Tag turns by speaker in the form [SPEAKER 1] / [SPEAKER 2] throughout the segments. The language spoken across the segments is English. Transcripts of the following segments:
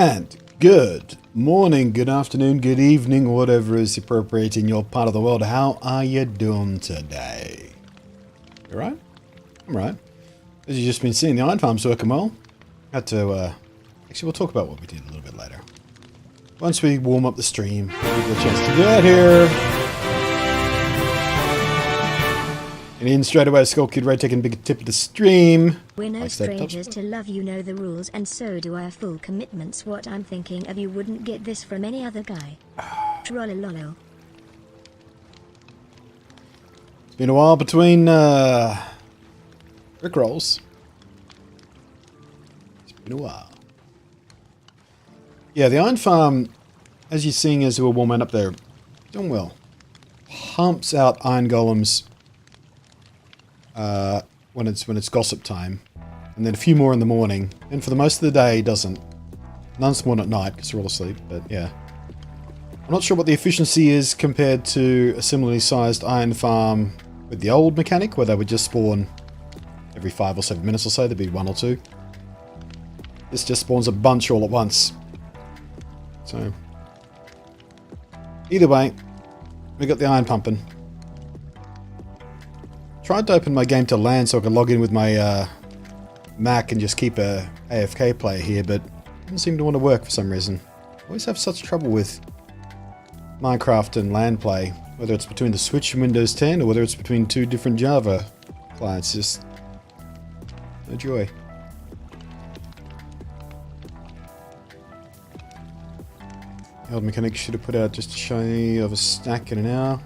[SPEAKER 1] And good morning, good afternoon, good evening, whatever is appropriate in your part of the world. How are you doing today? You alright? I'm right. As you've just been seeing, the iron farm's working well. Had to, actually we'll talk about what we did a little bit later. Once we warm up the stream, we'll get a chance to get here. And in straight away, Skull Kid Ray taking a big tip of the stream.
[SPEAKER 2] We're no strangers to love, you know the rules, and so do our full commitments. What I'm thinking of, you wouldn't get this from any other guy. Trollololo.
[SPEAKER 1] It's been a while between Rickrolls. It's been a while. Yeah, the iron farm, as you're seeing as we're warming up there, doing well. Pumps out iron golems when it's gossip time, and then a few more in the morning, and for the most of the day doesn't. None spawn at night because they're all asleep, but yeah. I'm not sure what the efficiency is compared to a similarly sized iron farm with the old mechanic, where they would just spawn every 5 or 7 minutes or so. There'd be 1 or 2. This just spawns a bunch all at once. So, either way, we got the iron pumping. Tried to open my game to LAN so I could log in with my Mac and just keep a AFK player here, but it doesn't seem to want to work for some reason. I always have such trouble with Minecraft and LAN play, whether it's between the Switch and Windows 10 or whether it's between 2 different Java clients. Just no joy. The old mechanic should have put out just a shy of a stack in an hour.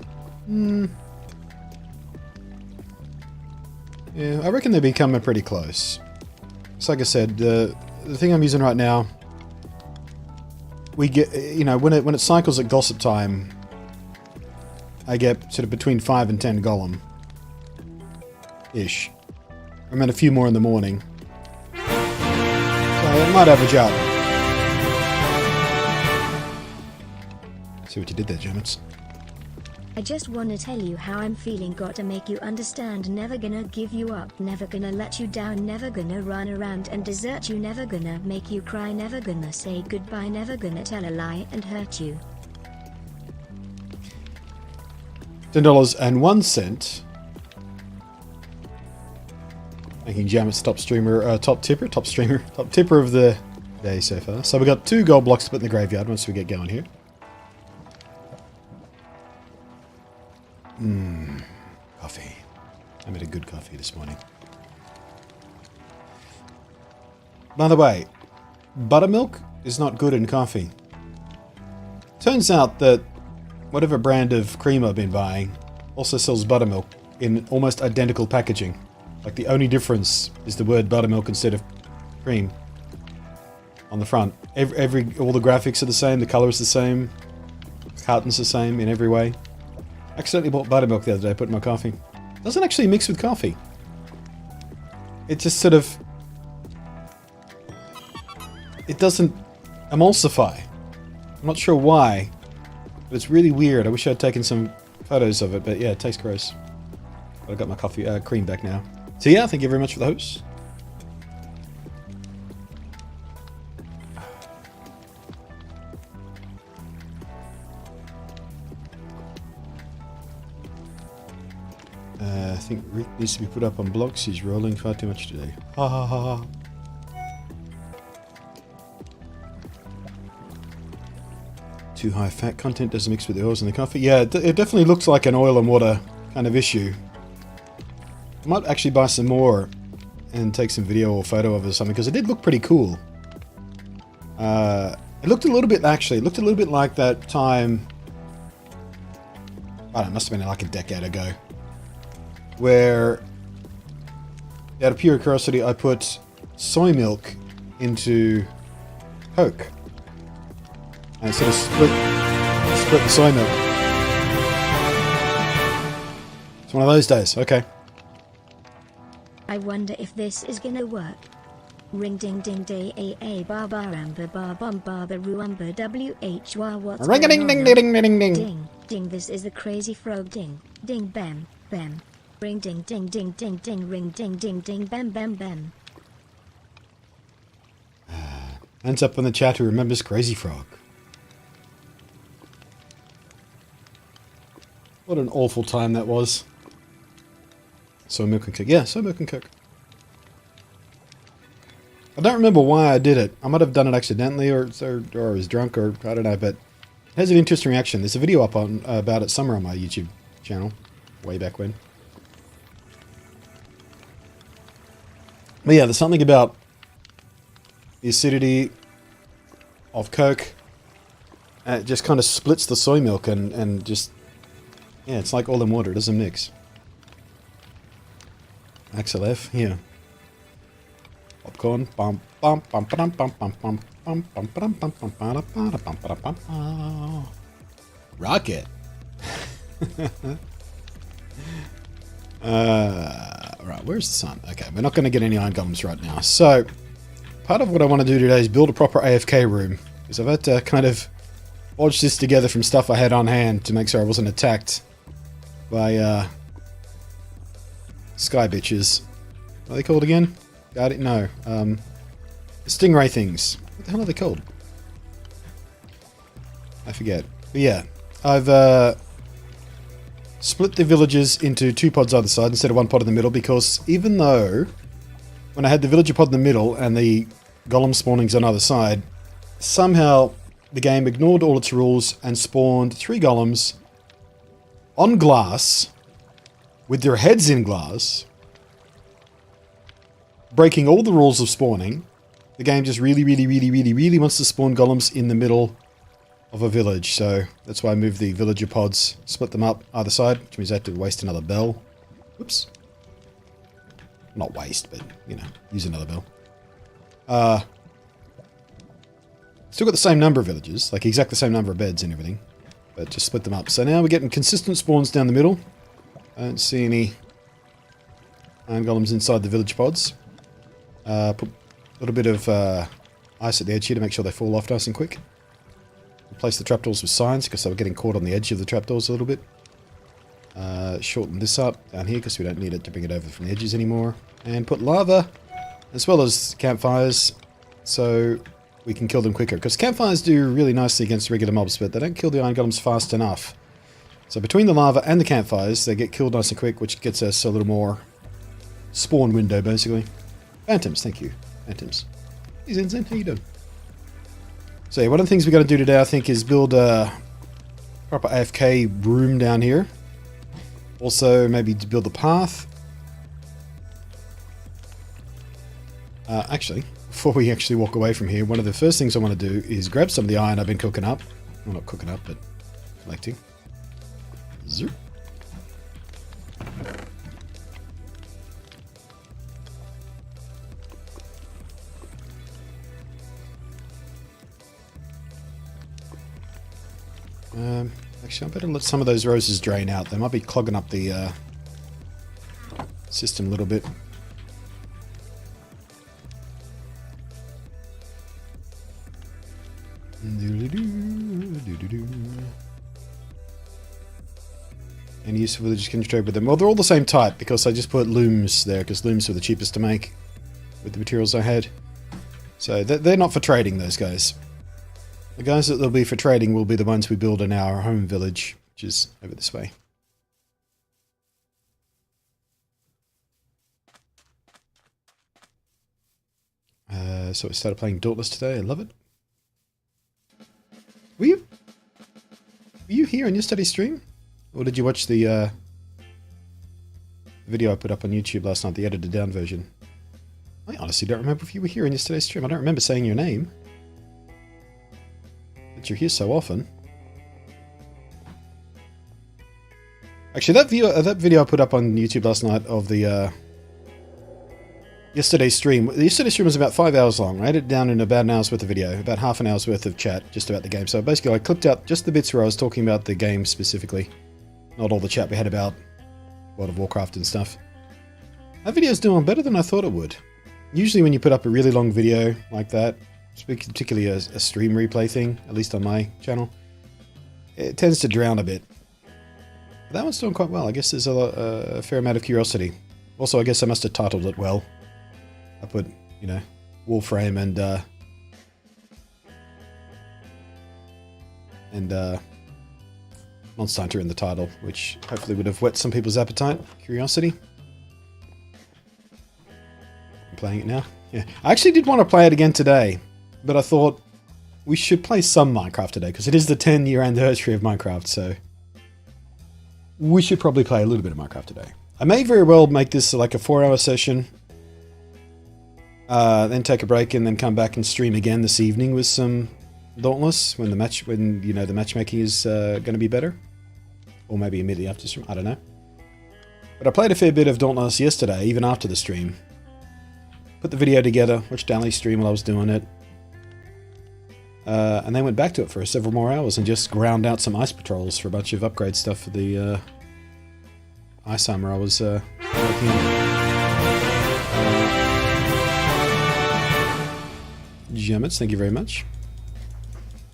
[SPEAKER 1] Yeah, I reckon they're becoming pretty close. It's like I said, the thing I'm using right now, we get, you know, when it cycles at gossip time, I get sort of between 5 and 10 golem-ish. I mean, a few more in the morning. So it might average out. See what you did there, Germans.
[SPEAKER 2] I just wanna tell you how I'm feeling, got to make you understand, never gonna give you up, never gonna let you down, never gonna run around and desert you, never gonna make you cry, never gonna say goodbye, never gonna tell a lie and hurt you.
[SPEAKER 1] $10.01. Making Jamet's top tipper of the day so far. So we got 2 gold blocks to put in the graveyard once we get going here. Coffee. I made a good coffee this morning. By the way, buttermilk is not good in coffee. Turns out that whatever brand of cream I've been buying also sells buttermilk in almost identical packaging. Like the only difference is the word buttermilk instead of cream on the front. All the graphics are the same, the color is the same, the carton's the same in every way. I accidentally bought buttermilk the other day, put in my coffee. It doesn't actually mix with coffee. It just sort of... It doesn't emulsify. I'm not sure why, but it's really weird. I wish I'd taken some photos of it, but yeah, it tastes gross. But I got my coffee cream back now. So yeah, thank you very much for the host. I think Rick needs to be put up on blocks. He's rolling far too much today. Ha ha ha ha. Too high fat content doesn't mix with the oils in the coffee. Yeah, it definitely looks like an oil and water kind of issue. I might actually buy some more and take some video or photo of it or something, because it did look pretty cool. It looked a little bit, actually, it looked a little bit like that time, I don't know, it must have been like a decade ago, where, out of pure curiosity, I put soy milk into Coke. And sort of split the soy milk. It's one of those days, okay.
[SPEAKER 2] I wonder if this is gonna work. Ring ding ding day a bar bar amber bar bum bar baru umber wh what's
[SPEAKER 1] ring a ding ding ding ding ding ding
[SPEAKER 2] ding ding, this is the crazy frog ding ding bam bam. Ring ding ding ding ding ding ring ding ding ding bam bam bam.
[SPEAKER 1] Hands up in the chat who remembers Crazy Frog. What an awful time that was. Soy milk and cook. Yeah, soy milk and cook. I don't remember why I did it. I might have done it accidentally or I was drunk or I don't know, but it has an interesting reaction. There's a video up on about it somewhere on my YouTube channel. Way back when. But yeah, there's something about the acidity of Coke. It just kind of splits the soy milk and just... Yeah, it's like all in water. It doesn't mix. Axel F, yeah. Popcorn. Bum bum bum bum bum bum bum bum bum bum bum bum bum bum bum. Rocket. Right, where's the sun? Okay, we're not going to get any iron golems right now. So, part of what I want to do today is build a proper AFK room. Because I've had to kind of bodge this together from stuff I had on hand to make sure I wasn't attacked by, sky bitches. What are they called again? Got it? No. Stingray things. What the hell are they called? I forget. But yeah, I've, split the villages into 2 pods either side instead of 1 pod in the middle, because even though when I had the villager pod in the middle and the golem spawnings on either side, somehow the game ignored all its rules and spawned 3 golems on glass with their heads in glass, breaking all the rules of spawning. The game just really wants to spawn golems in the middle of a village, so that's why I moved the villager pods, split them up either side, which means I have to waste another bell. Whoops. Not waste, but, you know, use another bell. Still got the same number of villages, like exactly the same number of beds and everything, but just split them up. So now we're getting consistent spawns down the middle. I don't see any iron golems inside the village pods. Put a little bit of ice at the edge here to make sure they fall off nice and quick. Replace the trapdoors with signs because they were getting caught on the edge of the trapdoors a little bit. Shorten this up down here because we don't need it to bring it over from the edges anymore. And put lava as well as campfires so we can kill them quicker. Because campfires do really nicely against regular mobs, but they don't kill the iron golems fast enough. So between the lava and the campfires, they get killed nice and quick, which gets us a little more spawn window, basically. Phantoms, thank you. Phantoms. Hey Zen, how you doing? So yeah, one of the things we're going to do today, I think, is build a proper AFK room down here. Also, maybe to build the path. Actually, before we actually walk away from here, one of the first things I want to do is grab some of the iron I've been cooking up. Well, not cooking up, but collecting. Zoop. Actually, I better let some of those roses drain out. They might be clogging up the system a little bit. Any useful villages can you trade with them? Well, they're all the same type because I just put looms there because looms were the cheapest to make with the materials I had. So they're not for trading, those guys. The guys that they'll be for trading will be the ones we build in our home village, which is over this way. So I started playing Dauntless today. I love it. Were you here on yesterday's stream? Or did you watch the video I put up on YouTube last night, the edited down version? I honestly don't remember if you were here on yesterday's stream. I don't remember saying your name. But you're here so often. Actually, that video I put up on YouTube last night of the yesterday's stream. Yesterday's stream was about 5 hours long. I had it down in about an hour's worth of video, about half an hour's worth of chat just about the game. So basically, I clipped out just the bits where I was talking about the game specifically, not all the chat we had about World of Warcraft and stuff. That video's doing better than I thought it would. Usually, when you put up a really long video like that, particularly a stream replay thing, at least on my channel, it tends to drown a bit. But that one's doing quite well. I guess there's a fair amount of curiosity. Also, I guess I must have titled it well. I put, you know, Warframe and and Monster Hunter in the title, which hopefully would have whet some people's appetite, curiosity. I'm playing it now. Yeah, I actually did want to play it again today, but I thought we should play some Minecraft today, because it is the 10-year anniversary of Minecraft, so we should probably play a little bit of Minecraft today. I may very well make this like a 4-hour session, then take a break, and then come back and stream again this evening with some Dauntless when the matchmaking is going to be better, or maybe immediately after stream. I don't know. But I played a fair bit of Dauntless yesterday, even after the stream. Put the video together, watched Danley's stream while I was doing it, and then went back to it for several more hours and just ground out some ice patrols for a bunch of upgrade stuff for the ice armor I was working on. Gemets, thank you very much.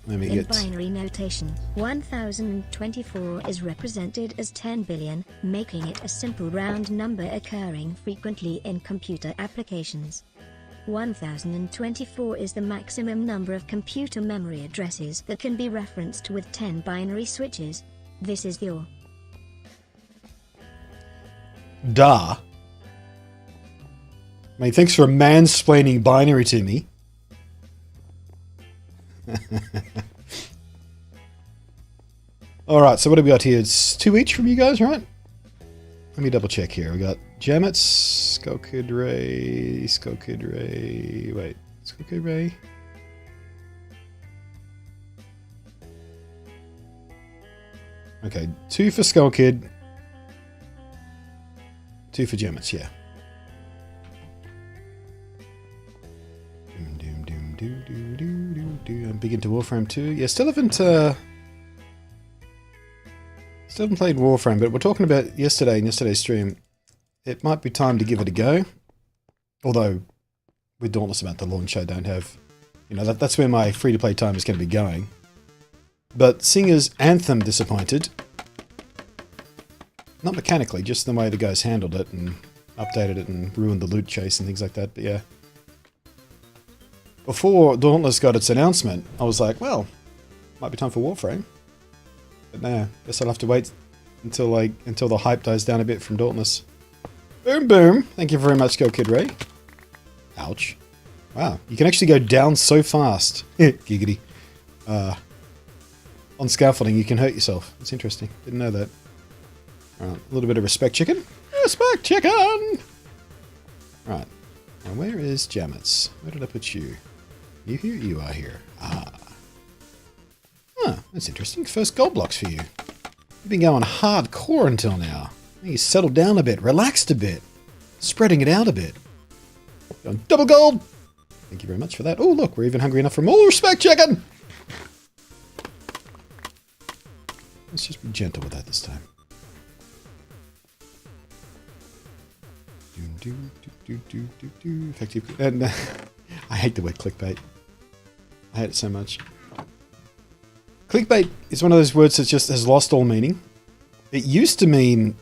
[SPEAKER 2] In binary notation, 1024 is represented as 10 billion, making it a simple round number occurring frequently in computer applications. 1024 is the maximum number of computer memory addresses that can be referenced with 10 binary switches. This is your
[SPEAKER 1] I mean, thanks for mansplaining binary to me. Alright, so what have we got here? It's 2 each from you guys, right? Let me double check here. We got Jamets, Skullkid Ray, wait, Skullkid Ray. Okay, 2 for Skullkid, 2 for Jamets, yeah. I'm big into Warframe 2. Yeah, still haven't played Warframe, but we're talking about yesterday in yesterday's stream. It might be time to give it a go. Although, with Dauntless about to launch, I don't have... that's where my free-to-play time is going to be going. But seeing as Anthem disappointed, not mechanically, just the way the guys handled it and updated it and ruined the loot chase and things like that, but yeah. Before Dauntless got its announcement, I was like, well, might be time for Warframe. But nah, guess I'll have to wait until the hype dies down a bit from Dauntless. Boom boom! Thank you very much, Go Kid Ray. Ouch. Wow, you can actually go down so fast. Giggity. On scaffolding, you can hurt yourself. It's interesting. Didn't know that. Alright, a little bit of respect chicken. Respect chicken! Right. Now where is Jamets? Where did I put you? You here? You are here. Ah. Huh, that's interesting. First gold blocks for you. You've been going hardcore until now. You settled down a bit, relaxed a bit, spreading it out a bit. Going double gold! Thank you very much for that. Oh, look, we're even hungry enough for more respect chicken! Let's just be gentle with that this time. Effective. And I hate the word clickbait. I hate it so much. Clickbait is one of those words that just has lost all meaning. It used to mean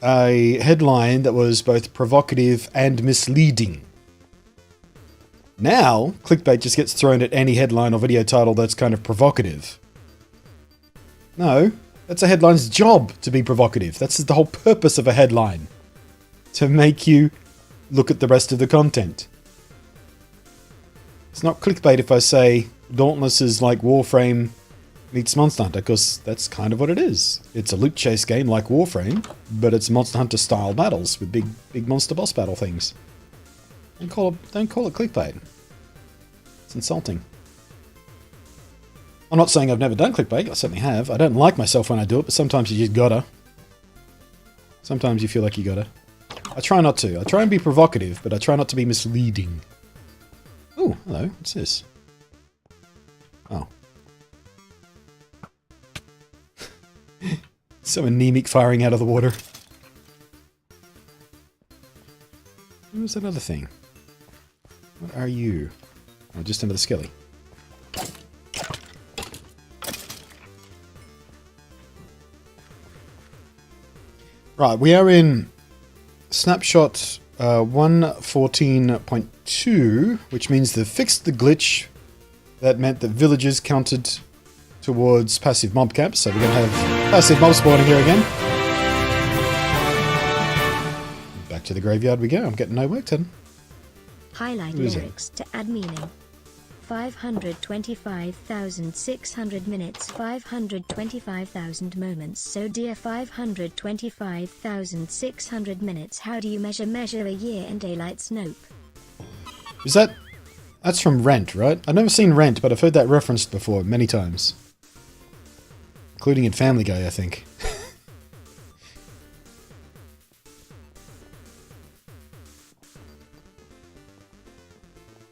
[SPEAKER 1] a headline that was both provocative and misleading. Now, clickbait just gets thrown at any headline or video title that's kind of provocative. No, that's a headline's job to be provocative. That's the whole purpose of a headline. To make you look at the rest of the content. It's not clickbait if I say Dauntless is like Warframe meets Monster Hunter, because that's kind of what it is. It's a loot chase game like Warframe, but it's Monster Hunter style battles with big monster boss battle things. Don't call it clickbait. It's insulting. I'm not saying I've never done clickbait, I certainly have. I don't like myself when I do it, but sometimes you just gotta. Sometimes you feel like you gotta. I try not to. I try and be provocative, but I try not to be misleading. Oh, hello. What's this? Oh. So anemic firing out of the water. What was that other thing? What are you? Oh, just under the skelly. Right, we are in snapshot 114.2, which means they've fixed the glitch that meant that villagers counted towards passive mob camps, so we're going to have passive mob spawning here again. Back to the graveyard we go. I'm getting no work done.
[SPEAKER 2] Highlight lyrics to add meaning. 525,600 minutes, 525,000 moments. So dear 525,600 minutes, how do you measure a year in daylight? Nope.
[SPEAKER 1] Is that's from Rent, right? I've never seen Rent, but I've heard that referenced before many times. Including in Family Guy, I think.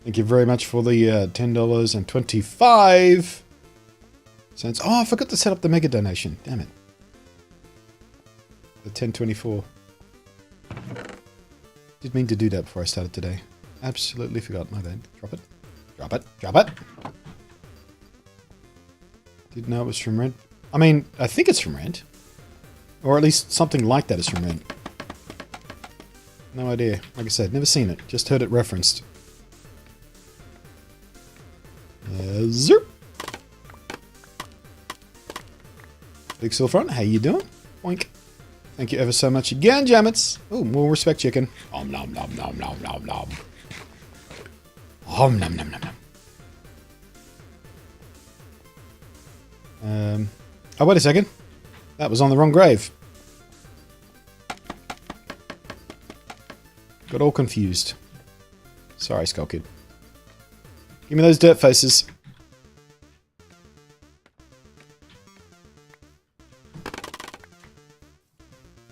[SPEAKER 1] Thank you very much for the $10.25. Oh, I forgot to set up the mega donation. Damn it. The $10.24. Did mean to do that before I started today. Absolutely forgot. My bad. Drop it. Drop it. Drop it. Didn't know it was from Rent. I mean, I think it's from Rent. Or at least something like that is from Rent. No idea. Like I said, never seen it. Just heard it referenced. Zerp. Big Silverfront, how you doing? Boink. Thank you ever so much again, Jammets. Oh, more respect chicken. Om nom nom nom nom nom nom. Om nom nom nom nom. Oh, wait a second. That was on the wrong grave. Got all confused. Sorry, Skull Kid. Give me those dirt faces.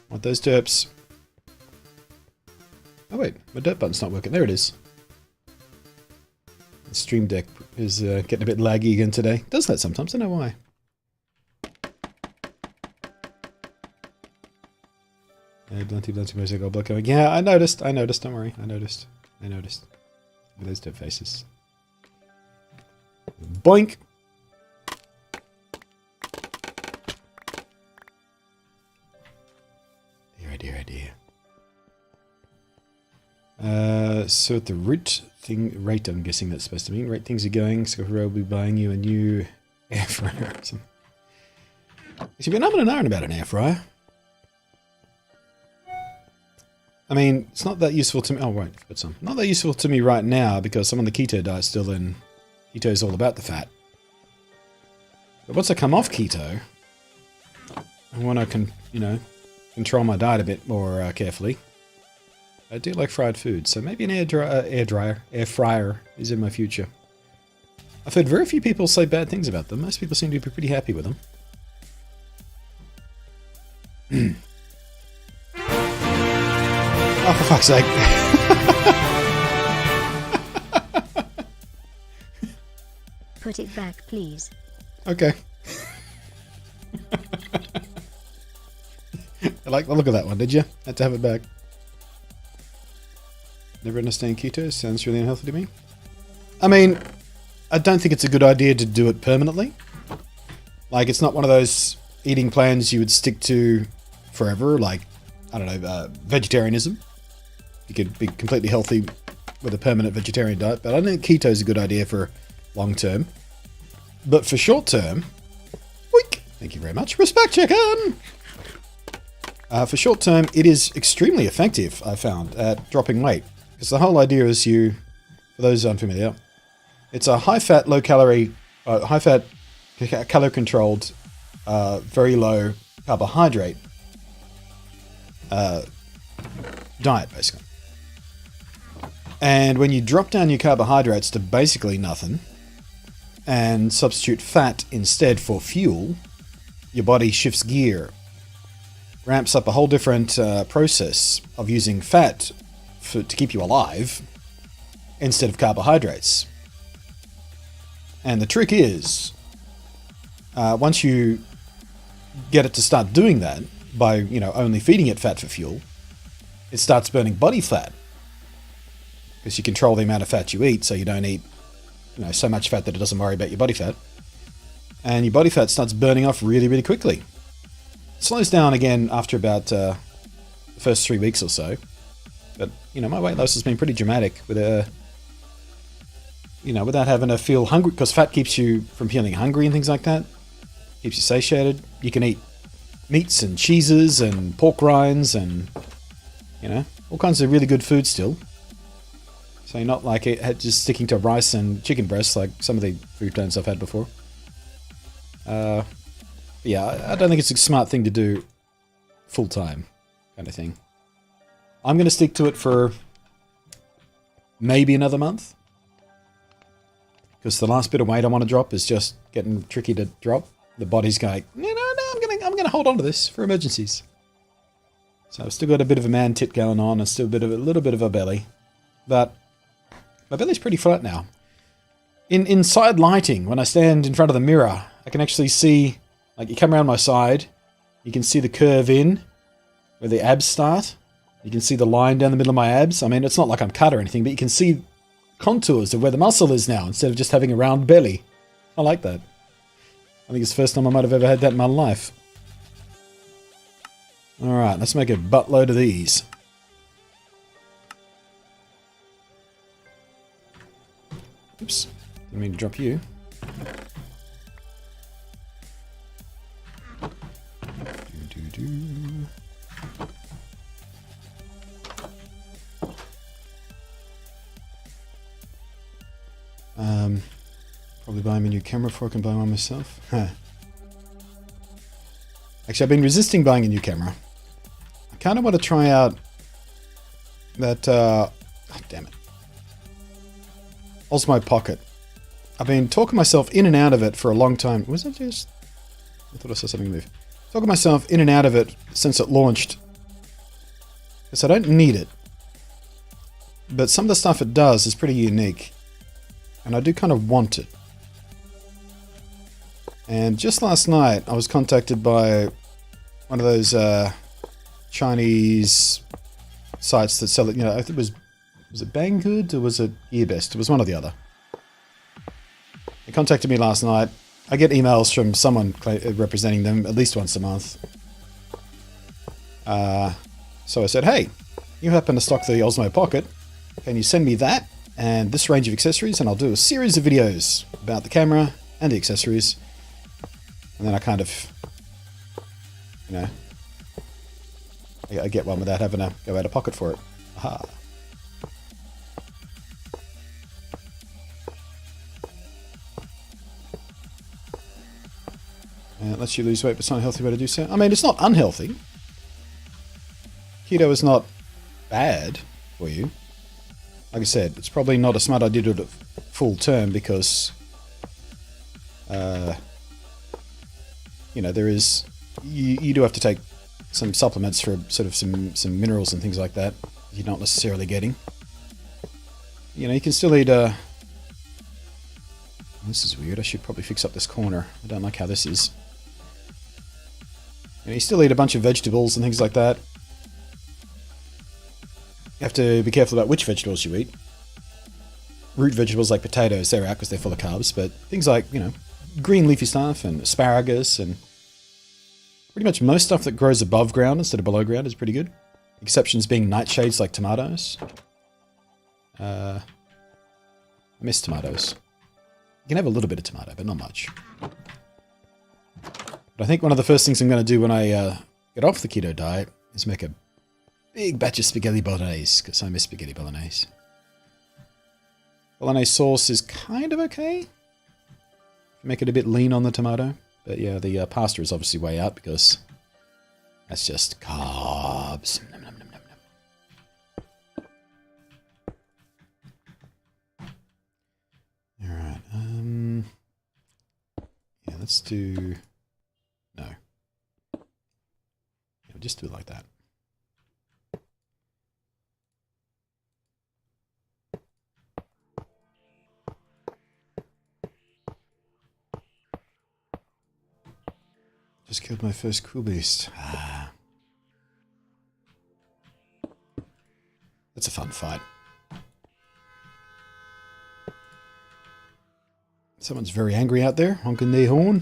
[SPEAKER 1] Want those derps. Oh wait, my dirt button's not working. There it is. The stream deck is getting a bit laggy again today. It does that sometimes, I don't know why. Yeah, I noticed, don't worry. I noticed. Look at those dirt faces. Boink! Dear. So at the rate, I'm guessing that's supposed to mean. Rate things are going, so we'll be buying you a new air fryer. You've been up and iron about an air fryer. I mean, it's not that useful to me. Oh, right, put some. Not that useful to me right now because I'm on the keto diet still, and keto is all about the fat. But once I come off keto, and when I can, control my diet a bit more carefully, I do like fried food. So maybe an air fryer is in my future. I've heard very few people say bad things about them. Most people seem to be pretty happy with them. Oh, for fuck's sake.
[SPEAKER 2] Put it back, please.
[SPEAKER 1] Okay. I like the look of that one, did you? Had to have it back. Never understand keto. Sounds really unhealthy to me. I mean, I don't think it's a good idea to do it permanently. Like, it's not one of those eating plans you would stick to forever, like, I don't know, vegetarianism. You could be completely healthy with a permanent vegetarian diet, but I don't think keto is a good idea for long term. But for short term, week. Thank you very much. Respect chicken! For short term, it is extremely effective, I found, at dropping weight. Because the whole idea is for those unfamiliar, it's a high-fat, low-calorie, high-fat, calorie-controlled, very low carbohydrate diet, basically. And when you drop down your carbohydrates to basically nothing, and substitute fat instead for fuel, your body shifts gear, ramps up a whole different process of using fat to keep you alive instead of carbohydrates. And the trick is, once you get it to start doing that by, only feeding it fat for fuel, it starts burning body fat. Because you control the amount of fat you eat, so you don't eat so much fat that it doesn't worry about your body fat. And your body fat starts burning off really, really quickly. It slows down again after about the first 3 weeks or so. But, my weight loss has been pretty dramatic with without having to feel hungry, because fat keeps you from feeling hungry and things like that. Keeps you satiated. You can eat meats and cheeses and pork rinds and, you know, all kinds of really good food still. So you're not like just sticking to rice and chicken breasts like some of the food plans I've had before. Yeah, I don't think it's a smart thing to do full-time kind of thing. I'm going to stick to it for maybe another month. Because the last bit of weight I want to drop is just getting tricky to drop. The body's going, no, I'm gonna hold on to this for emergencies. So I've still got a bit of a man tit going on and still a little bit of a belly. But my belly's pretty flat now. In side lighting, when I stand in front of the mirror, I can actually see, like, you come around my side, you can see the curve in, where the abs start. You can see the line down the middle of my abs. I mean, it's not like I'm cut or anything, but you can see contours of where the muscle is now, instead of just having a round belly. I like that. I think it's the first time I might have ever had that in my life. Alright, let's make a buttload of these. Oops, didn't mean to drop you. Probably buy me a new camera before I can buy one myself. Actually, I've been resisting buying a new camera. I kind of want to try out that, oh, damn it. Osmo Pocket. I've been talking myself in and out of it for a long time. Was it just... I thought I saw something move. Talking myself in and out of it since it launched. Because I don't need it. But some of the stuff it does is pretty unique. And I do kind of want it. And just last night, I was contacted by one of those Chinese sites that sell it. You know, I think it was it Banggood or was it Gearbest? It was one or the other. They contacted me last night. I get emails from someone representing them at least once a month. So I said, hey, you happen to stock the Osmo Pocket. Can you send me that and this range of accessories? And I'll do a series of videos about the camera and the accessories. And then I kind of, you know, I get one without having to go out of pocket for it. Aha. And it lets you lose weight, but it's not a healthy way to do so. I mean, it's not unhealthy. Keto is not bad for you. Like I said, it's probably not a smart idea to do it full term because, you know, there is, you do have to take some supplements for sort of some minerals and things like that you're not necessarily getting. You know, you can still eat, this is weird, I should probably fix up this corner. I don't like how this is. You know, you still eat a bunch of vegetables and things like that. You have to be careful about which vegetables you eat. Root vegetables like potatoes, they're out because they're full of carbs, but things like, you know, green leafy stuff and asparagus and pretty much most stuff that grows above ground instead of below ground is pretty good. Exceptions being nightshades like tomatoes. I miss tomatoes. You can have a little bit of tomato, but not much. But I think one of the first things I'm going to do when I get off the keto diet is make a big batch of spaghetti bolognese, because I miss spaghetti bolognese. Bolognese sauce is kind of okay. Make it a bit lean on the tomato. But yeah, the pasta is obviously way out because that's just carbs. Nom, nom, nom, nom, nom. Alright, yeah, let's do... No. Yeah, just do it like that. Just killed my first cool beast. Ah. That's a fun fight. Someone's very angry out there, honking their horn.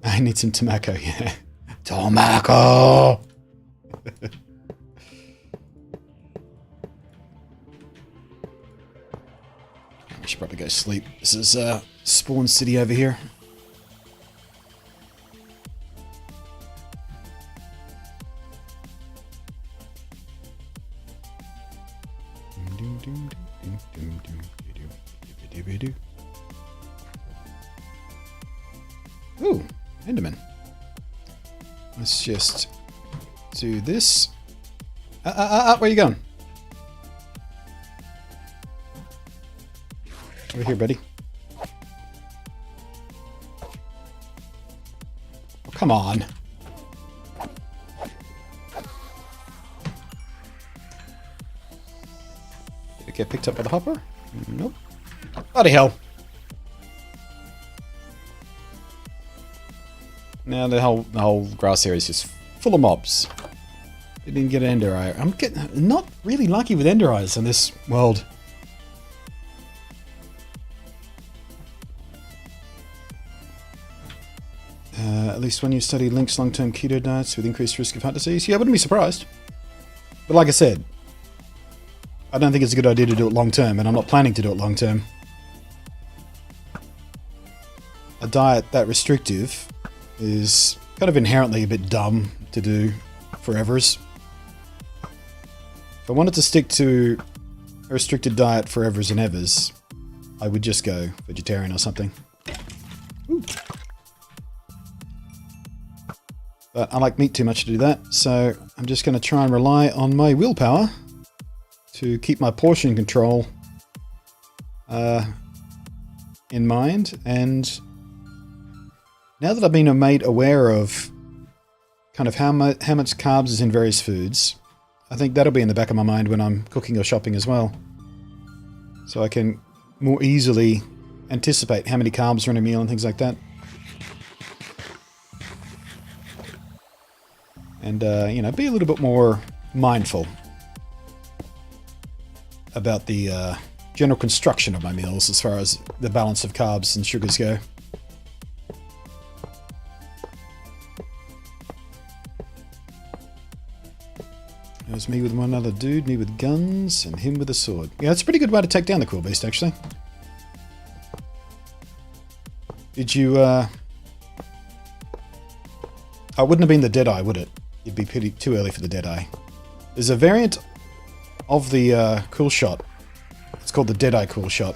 [SPEAKER 1] I need some tobacco, yeah. Tobacco! I should probably go go sleep. This is Spawn City over here. Ooh, Enderman. Let's just do this. Where are you going? Over here, buddy. Oh, come on. Did it get picked up by the hopper? Nope. Bloody hell. Now the whole grass area is just full of mobs. Didn't get an ender eye. I'm getting not really lucky with ender eyes in this world. At least when you study links long-term keto diets with increased risk of heart disease. Yeah, I wouldn't be surprised. But like I said, I don't think it's a good idea to do it long-term, and I'm not planning to do it long-term. A diet that restrictive is kind of inherently a bit dumb to do forevers. If I wanted to stick to a restricted diet forevers and evers, I would just go vegetarian or something. Ooh. But I like meat too much to do that, so I'm just going to try and rely on my willpower to keep my portion control in mind. And now that I've been made aware of kind of how much carbs is in various foods, I think that'll be in the back of my mind when I'm cooking or shopping as well. So I can more easily anticipate how many carbs are in a meal and things like that. And, you know, be a little bit more mindful about the general construction of my meals as far as the balance of carbs and sugars go. There's me with one other dude, me with guns, and him with a sword. Yeah, that's a pretty good way to take down the cool beast, actually. Did you, I wouldn't have been the Deadeye, would it? It'd be pretty too early for the Deadeye. There's a variant of the cool shot. It's called the Deadeye cool shot.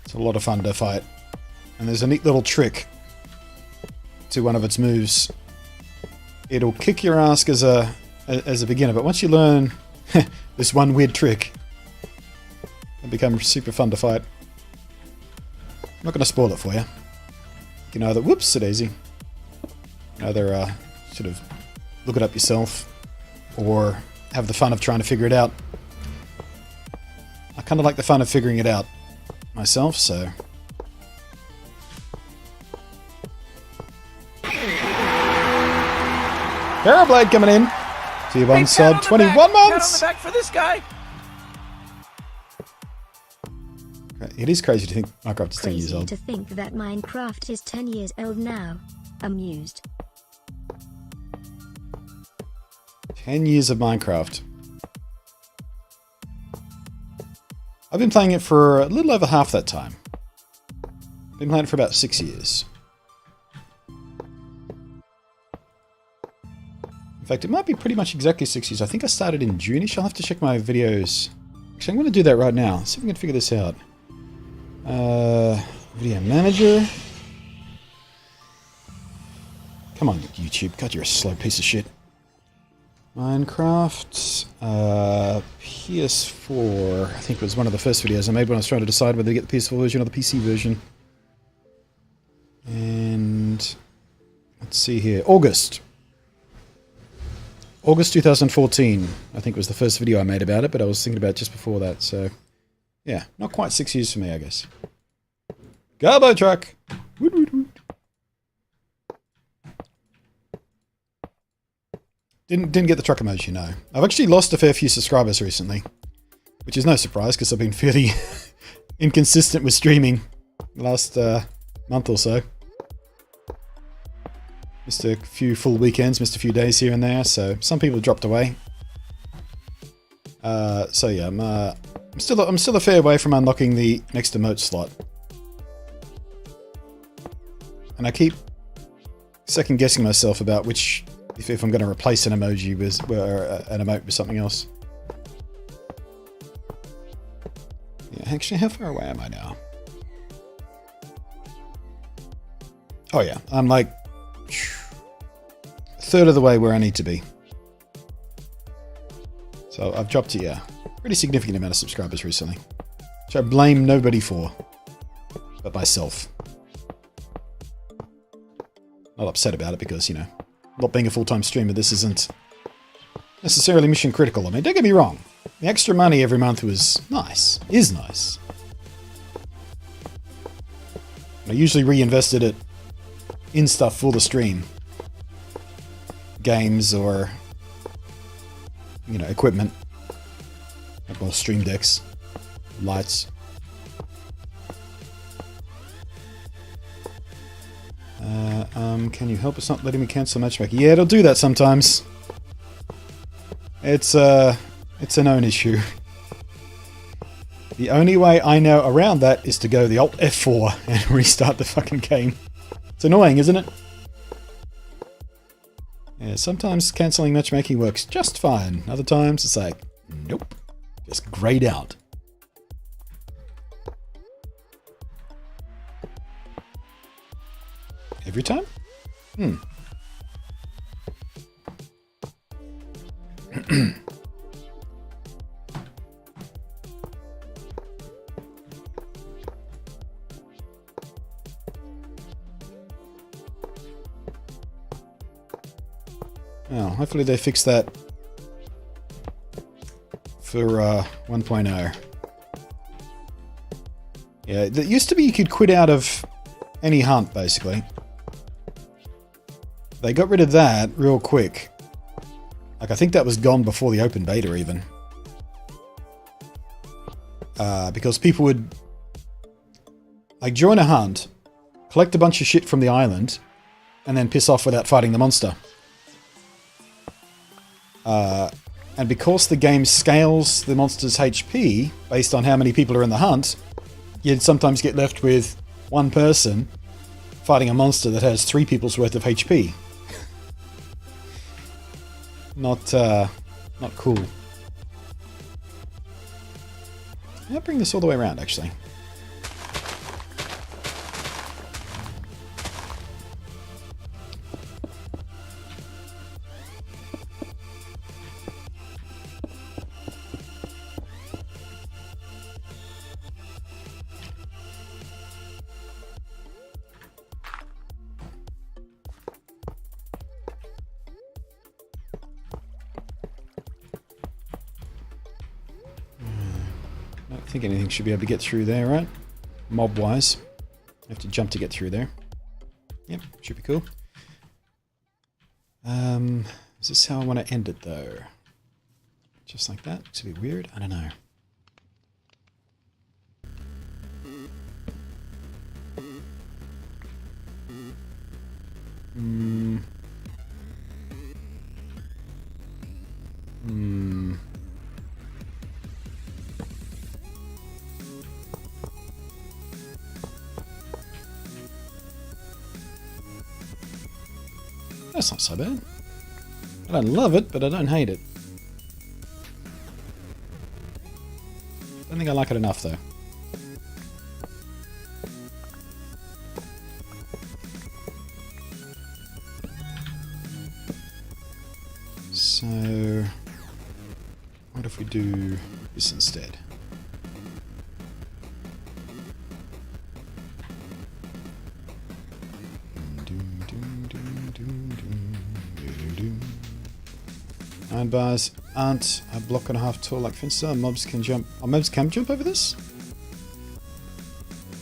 [SPEAKER 1] It's a lot of fun to fight. And there's a neat little trick to one of its moves. It'll kick your ass as a beginner, but once you learn this one weird trick, it becomes super fun to fight. I'm not going to spoil it for you. You can either, whoops, a daisy. Either sort of look it up yourself, or have the fun of trying to figure it out. I kind of like the fun of figuring it out myself, so. Parablade coming in. T1 sub 21 months.
[SPEAKER 3] Pat on the back for this guy.
[SPEAKER 1] It is crazy to think Minecraft is 10 years
[SPEAKER 2] Crazy
[SPEAKER 1] old.
[SPEAKER 2] to think that Minecraft is 10 years old now. Amused.
[SPEAKER 1] 10 years of Minecraft. I've been playing it for a little over half that time. I've been playing it for about 6 years. In fact, it might be pretty much exactly 6 years. I think I started in June-ish. I'll have to check my videos. Actually, I'm going to do that right now. See if we can figure this out. Video manager. Come on, YouTube. God, you're a slow piece of shit. Minecraft. PS4. I think it was one of the first videos I made when I was trying to decide whether to get the PS4 version or the PC version. And let's see here. August 2014, I think was the first video I made about it, but I was thinking about it just before that, so yeah, not quite 6 years for me, I guess. Garbo truck! Woot, woot, woot. Didn't get the truck emoji, no. I've actually lost a fair few subscribers recently, which is no surprise because I've been fairly inconsistent with streaming the last month or so. Missed a few full weekends, missed a few days here and there, so some people dropped away. So yeah, I'm still a fair way from unlocking the next emote slot. And I keep second guessing myself about which, if I'm going to replace an emoji with, or an emote with something else. Yeah, actually, how far away am I now? Oh yeah, I'm like a third of the way where I need to be. So I've dropped to, yeah, pretty significant amount of subscribers recently. Which I blame nobody for, but myself. Not upset about it because, you know, not being a full-time streamer, this isn't necessarily mission critical. I mean, don't get me wrong. The extra money every month was nice. Is nice. I usually reinvested it in stuff for the stream. Games or, you know, equipment. Like more stream decks. Lights. Can you help? It's not letting me cancel matchmaking. Yeah, it'll do that sometimes. It's a known issue. The only way I know around that is to go the Alt F4 and restart the fucking game. It's annoying, isn't it? Yeah, sometimes cancelling matchmaking works just fine. Other times it's like, nope. Just grayed out. Every time? Oh, hopefully they fix that for 1.0. Yeah, it used to be you could quit out of any hunt, basically. They got rid of that real quick. Like, I think that was gone before the open beta, even. Because people would, like, join a hunt, collect a bunch of shit from the island, and then piss off without fighting the monster. And because the game scales the monster's HP based on how many people are in the hunt, you'd sometimes get left with one person fighting a monster that has 3 people's worth of HP. Not cool. I'll bring this all the way around, actually. I think anything should be able to get through there, right? Mob-wise. You have to jump to get through there. Yep, should be cool. Is this how I want to end it, though? Just like that? Looks a bit weird? I don't know. That's not so bad. I don't love it, but I don't hate it. I don't think I like it enough, though. So, what if we do this instead? Iron bars aren't a block and a half tall like Finster. Mobs can jump. Oh, mobs can jump over this?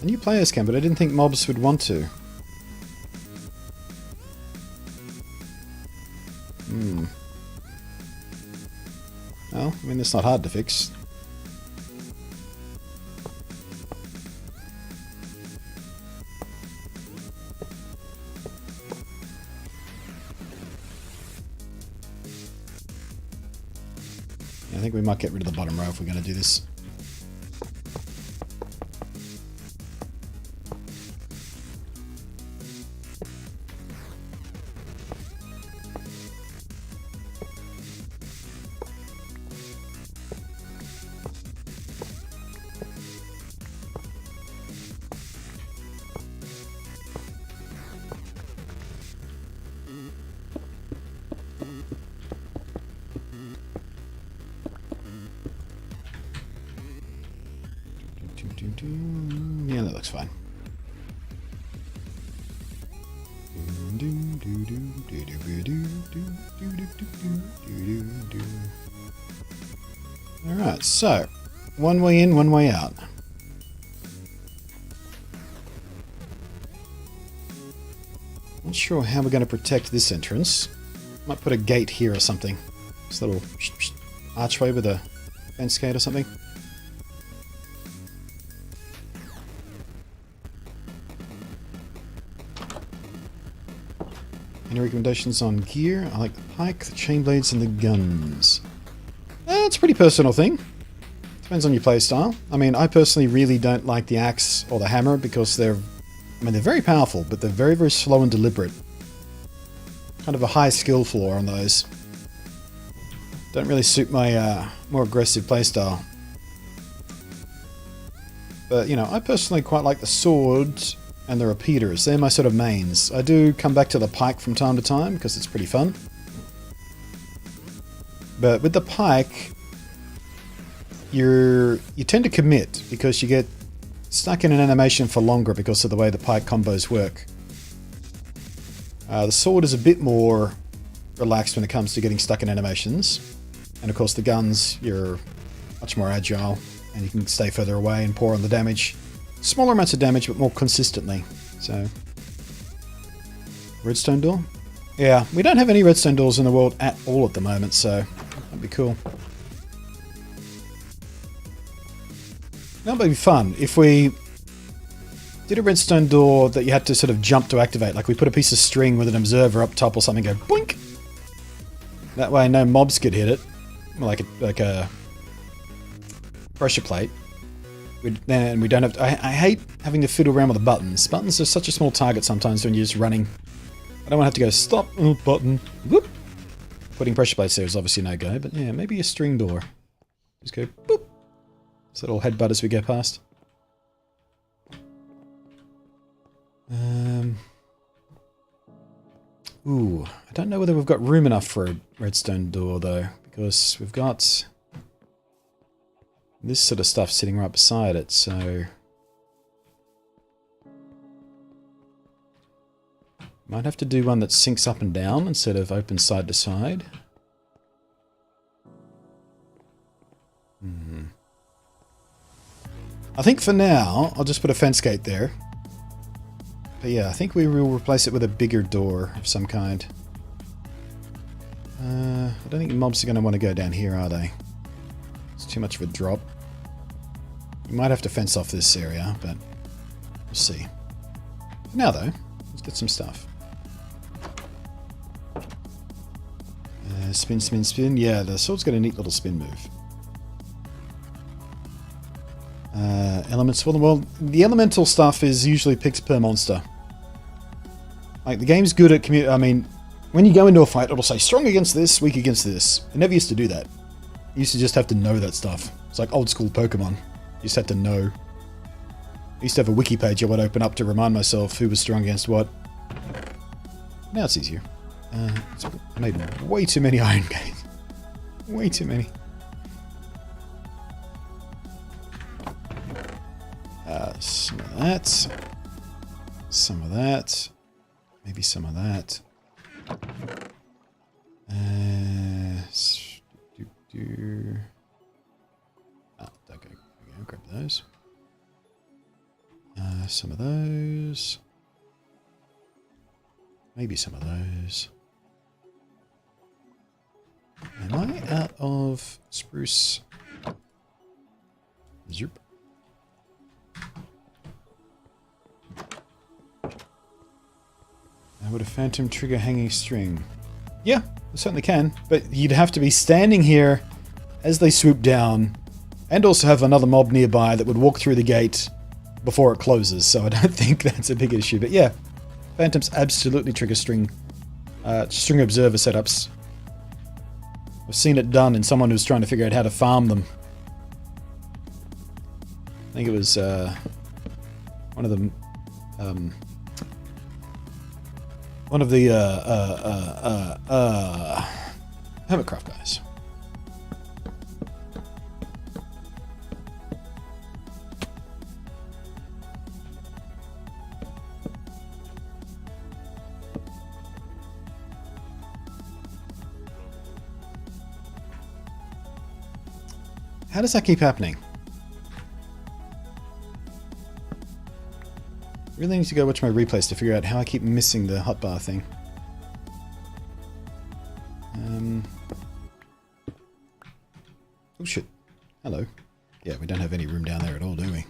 [SPEAKER 1] The new players can, but I didn't think mobs would want to. Well, I mean, it's not hard to fix. I think we might get rid of the bottom row if we're going to do this. Yeah, that looks fine. Alright, so one way in, one way out. Not sure how we're going to protect this entrance. Might put a gate here or something. This little archway with a fence gate or something. Any recommendations on gear? I like the pike, the chain blades, and the guns. It's a pretty personal thing. Depends on your playstyle. I mean, I personally really don't like the axe or the hammer because they're very powerful, but they're very, very slow and deliberate. Kind of a high skill floor on those. Don't really suit my more aggressive playstyle. But, you know, I personally quite like the sword and the repeaters. They're my sort of mains. I do come back to the pike from time to time because it's pretty fun. But with the pike, you tend to commit because you get stuck in an animation for longer because of the way the pike combos work. The sword is a bit more relaxed when it comes to getting stuck in animations. And of course the guns, you're much more agile and you can stay further away and pour on the damage. Smaller amounts of damage, but more consistently. So, redstone door? Yeah, we don't have any redstone doors in the world at all at the moment, so that'd be cool. That would be fun if we did a redstone door that you had to sort of jump to activate. Like we put a piece of string with an observer up top or something, go boink. That way, no mobs could hit it, like a pressure plate. And we don't have to, I hate having to fiddle around with the buttons. Buttons are such a small target sometimes when you're just running. I don't want to have to go stop, button, whoop. Putting pressure plates there is obviously no go, but yeah, maybe a string door. Just go boop. So little headbutt as we go past. Ooh, I don't know whether we've got room enough for a redstone door though, because we've got this sort of stuff sitting right beside it, so might have to do one that sinks up and down instead of open side to side. I think for now, I'll just put a fence gate there. But yeah, I think we will replace it with a bigger door of some kind. I don't think mobs are going to want to go down here, are they? It's too much of a drop. You might have to fence off this area, but we'll see. For now though, let's get some stuff. Spin, spin, spin. Yeah, the sword's got a neat little spin move. Elements for them. Well, the elemental stuff is usually picked per monster. Like, the game's good at I mean, when you go into a fight, it'll say strong against this, weak against this. It never used to do that. You used to just have to know that stuff. It's like old school Pokemon. You just had to know. I used to have a wiki page I would open up to remind myself who was strong against what. Now it's easier. I made way too many iron gates. Way too many. Some of that. Some of that. Maybe some of that. Okay, grab those. Some of those. Maybe some of those. Am I out of spruce? Zerp. Would a phantom trigger hanging string? Yeah, I certainly can, but you'd have to be standing here as they swoop down, and also have another mob nearby that would walk through the gate before it closes, so I don't think that's a big issue. But yeah, Phantoms absolutely trigger string observer setups. I've seen it done in someone who's trying to figure out how to farm them. I think it was one of the Hermitcraft guys. How does that keep happening? Really need to go watch my replays to figure out how I keep missing the hotbar thing. Oh shit. Hello. Yeah, we don't have any room down there at all, do we?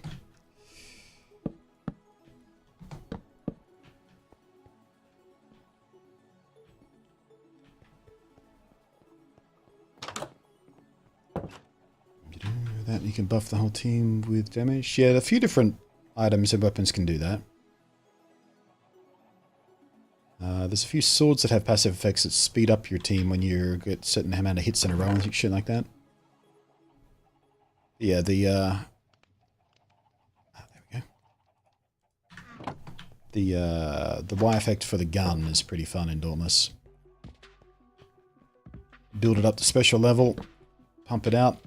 [SPEAKER 1] That you can buff the whole team with damage. Yeah, a few different items and weapons can do that. There's a few swords that have passive effects that speed up your team when you get a certain amount of hits in a row and shit like that. Yeah, there we go. The Y effect for the gun is pretty fun in Dauntless. Build it up to special level, pump it out.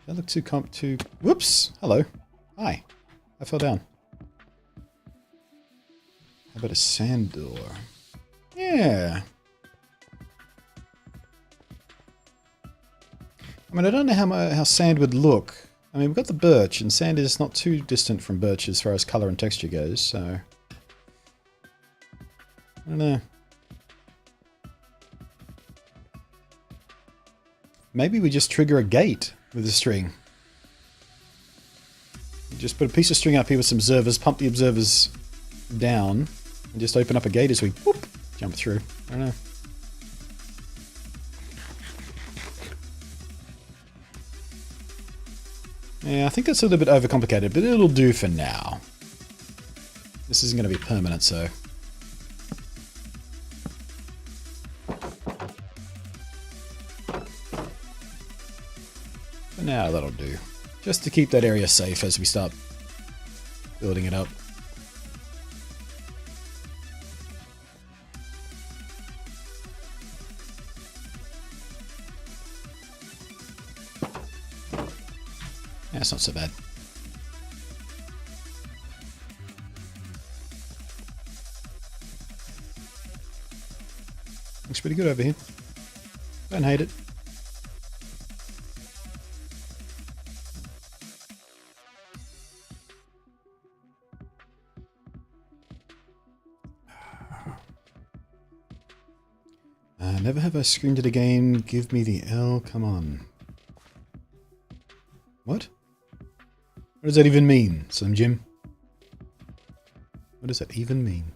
[SPEAKER 1] That look too whoops! Hello. Hi. I fell down. How about a sand door? Yeah. I mean, I don't know how sand would look. I mean, we've got the birch, and sand is not too distant from birch as far as colour and texture goes, so... I don't know. Maybe we just trigger a gate with a string. You just put a piece of string up here with some observers, pump the observers down, and just open up a gate as we whoop, jump through. I don't know. Yeah, I think that's a little bit overcomplicated, but it'll do for now. This isn't going to be permanent, so... For now, that'll do. Just to keep that area safe as we start building it up. Yeah, it's not so bad. Looks pretty good over here. Don't hate it. Never have I screamed at a game. Give me the L. Come on. What? What does that even mean, Slim Jim? What does that even mean?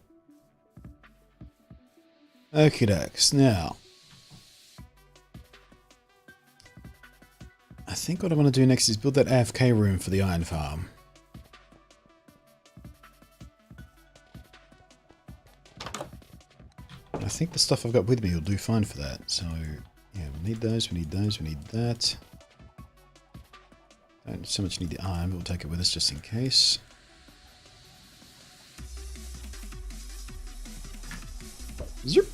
[SPEAKER 1] Okie dokes. Now, I think what I want to do next is build that AFK room for the iron farm. I think the stuff I've got with me will do fine for that. So, yeah, we need those, we need those, we need that. Don't so much need the iron, but we'll take it with us just in case. Zoop.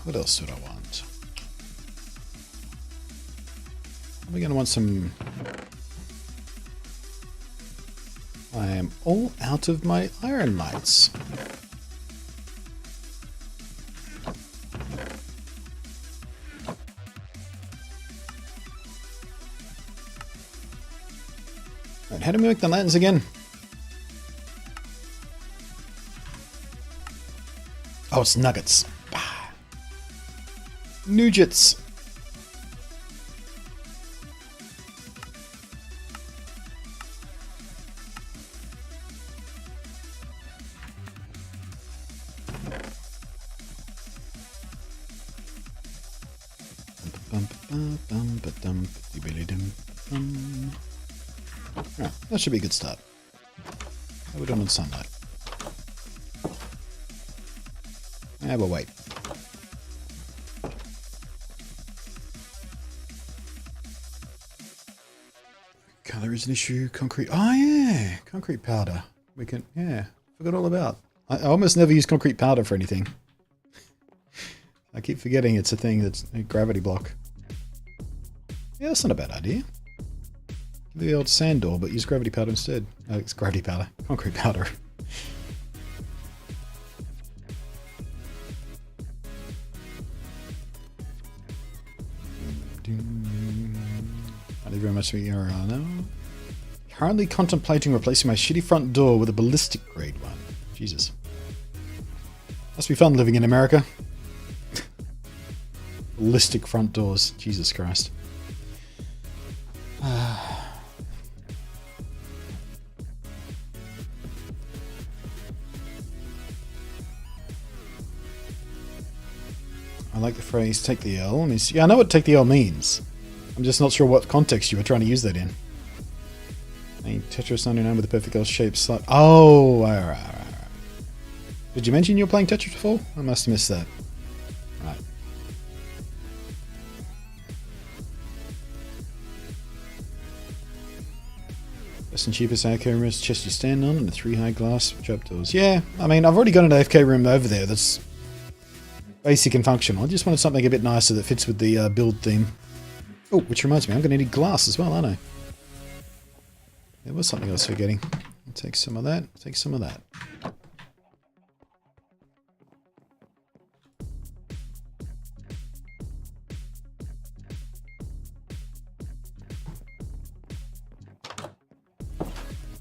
[SPEAKER 1] What else would I want? We're going to want some... I am all out of my iron lights. Right, how do we make the lanterns again? Oh, it's nuggets. Bah. Nugets. Alright, that should be a good start. How are we doing on sunlight? We'll wait. Color is an issue. Concrete. Oh yeah, concrete powder. We can. Yeah, forgot all about. I almost never use concrete powder for anything. I keep forgetting it's a thing that's a gravity block. Yeah, that's not a bad idea. Give the old sand door, but use gravity powder instead. Oh, it's gravity powder. Concrete powder. Thank you very much for your no. Currently contemplating replacing my shitty front door with a ballistic grade one. Jesus. Must be fun living in America. Ballistic front doors. Jesus Christ. I like the phrase take the L. Yeah, I know what take the L means. I'm just not sure what context you were trying to use that in. Tetris 99 with the perfect L-shaped slot. Oh, alright. Did you mention you were playing Tetris before? I must have missed that. Right. Best and cheapest AFK room is chest you stand on and the 3 high glass trapdoors. Yeah, I mean, I've already got an AFK room over there that's basic and functional. I just wanted something a bit nicer that fits with the build theme. Oh, which reminds me, I'm going to need glass as well, aren't I? There was something else forgetting. I'll take some of that. Take some of that.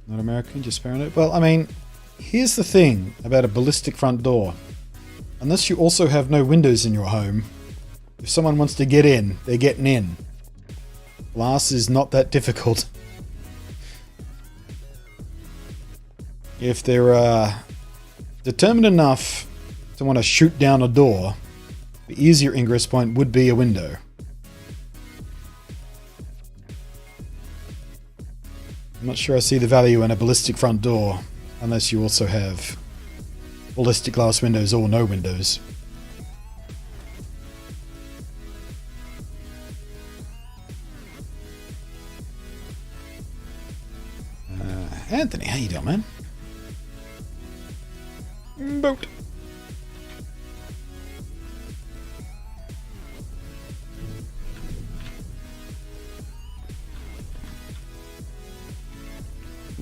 [SPEAKER 1] Not American, just paranoid. Well, I mean, here's the thing about a ballistic front door. Unless you also have no windows in your home, if someone wants to get in, they're getting in. Glass is not that difficult. If they're determined enough to want to shoot down a door, the easier ingress point would be a window. I'm not sure I see the value in a ballistic front door, unless you also have ballistic glass windows or no windows. Anthony, how you doing, man? Boat.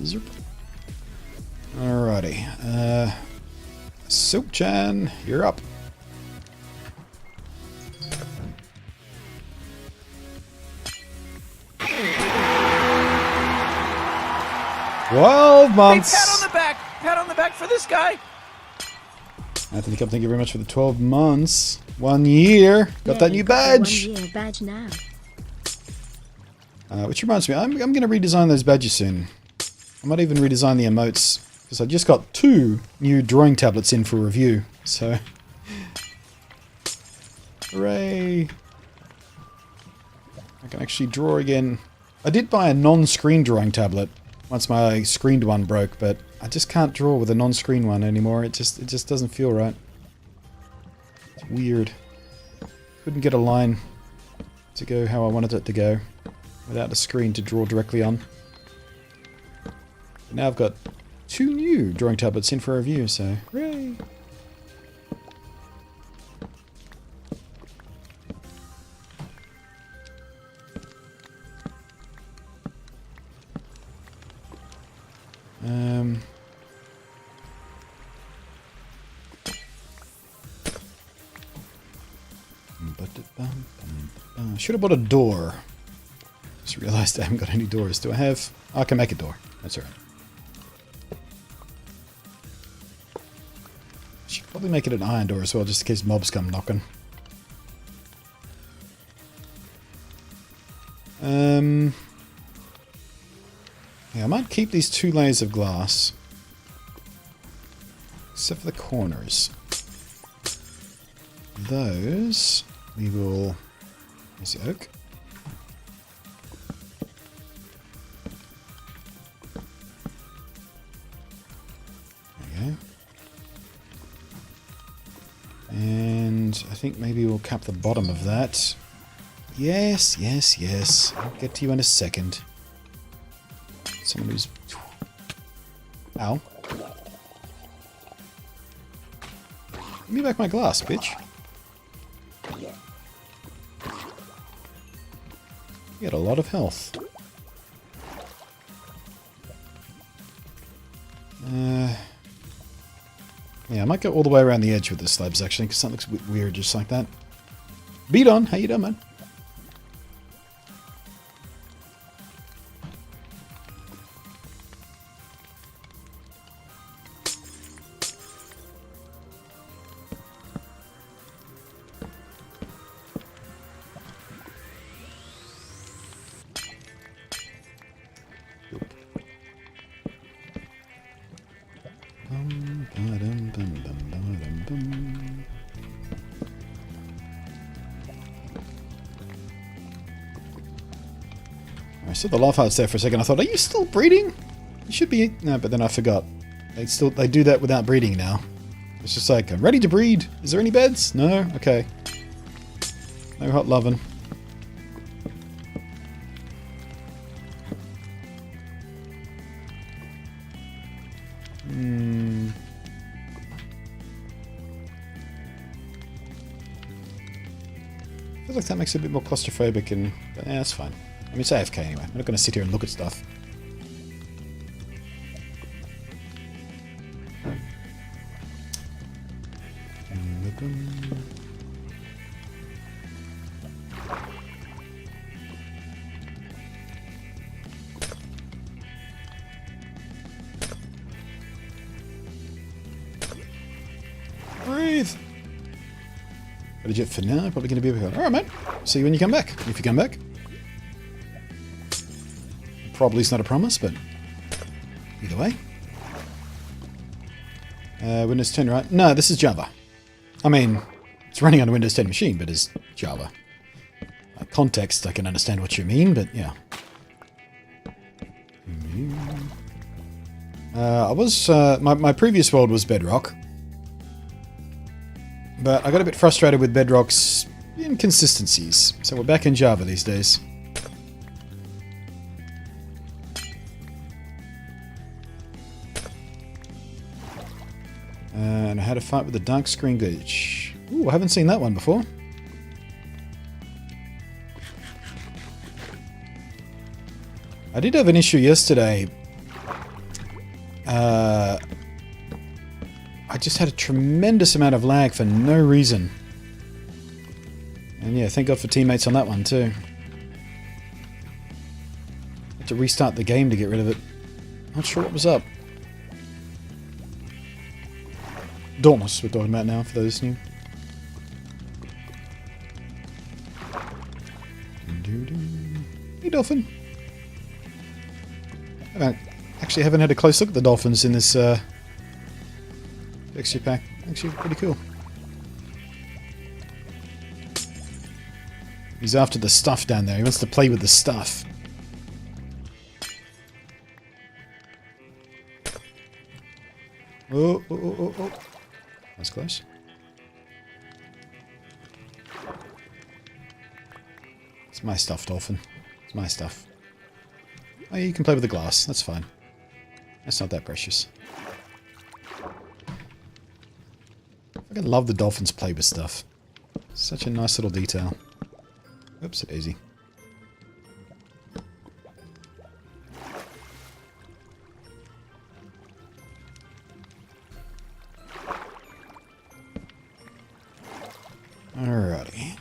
[SPEAKER 1] Zerp. Alrighty. Soap-chan, you're up. Months.
[SPEAKER 3] Hey, pat on the back. Pat on the back for this guy.
[SPEAKER 1] Anthony Cup, thank you very much for the 12 months. 1 year. Got that new badge.
[SPEAKER 2] 1 year badge now.
[SPEAKER 1] Which reminds me, I'm going to redesign those badges soon. I might even redesign the emotes, because I just got 2 new drawing tablets in for review. So, hooray! I can actually draw again. I did buy a non-screen drawing tablet once my screened one broke, but I just can't draw with a non-screen one anymore. It just doesn't feel right. It's weird. Couldn't get a line to go how I wanted it to go without a screen to draw directly on. But now I've got 2 new drawing tablets in for review, so hooray! Should have bought a door. Just realized I haven't got any doors. Do I have? Oh, I can make a door. That's alright. Should probably make it an iron door as well, just in case mobs come knocking. Yeah, I might keep these 2 layers of glass. Except for the corners. Those we will There's the oak. There we go. And I think maybe we'll cap the bottom of that. Yes, yes, yes. I'll get to you in a second. Someone who's... Ow. Give me back my glass, bitch. You had a lot of health. Yeah, I might go all the way around the edge with the slabs, actually, because that looks a bit weird just like that. Beat on! How you doing, man? I saw the laugh hearts there for a second. I thought, are you still breeding? You should be. No, but then I forgot. They do that without breeding now. It's just like, I'm ready to breed. Is there any beds? No? Okay. No hot lovin'. I feel like that makes it a bit more claustrophobic, and but yeah, that's fine. I mean, it's AFK anyway. I'm not going to sit here and look at stuff. Breathe! Legit for now, probably going to be over here. Alright, mate. See you when you come back. If you come back. Probably is not a promise, but either way. Windows 10, right? No, this is Java. I mean, it's running on a Windows 10 machine, but it's Java. Like context, I can understand what you mean, but yeah. My previous world was Bedrock. But I got a bit frustrated with Bedrock's inconsistencies, so we're back in Java these days. And how to fight with the dark screen glitch. Ooh, I haven't seen that one before. I did have an issue yesterday. I just had a tremendous amount of lag for no reason. And yeah, thank God for teammates on that one too. Had to restart the game to get rid of it. Not sure what was up. Dauntless we're talking about now, for those new. Hey, dolphin. I actually haven't had a close look at the dolphins in this extra pack. Actually, pretty cool. He's after the stuff down there. He wants to play with the stuff. Oh, oh, oh, oh, oh. That's close. It's my stuff, dolphin. It's my stuff. Oh, yeah, you can play with the glass. That's fine. That's not that precious. I love the dolphins play with stuff. Such a nice little detail. Oops, a daisy. Alrighty.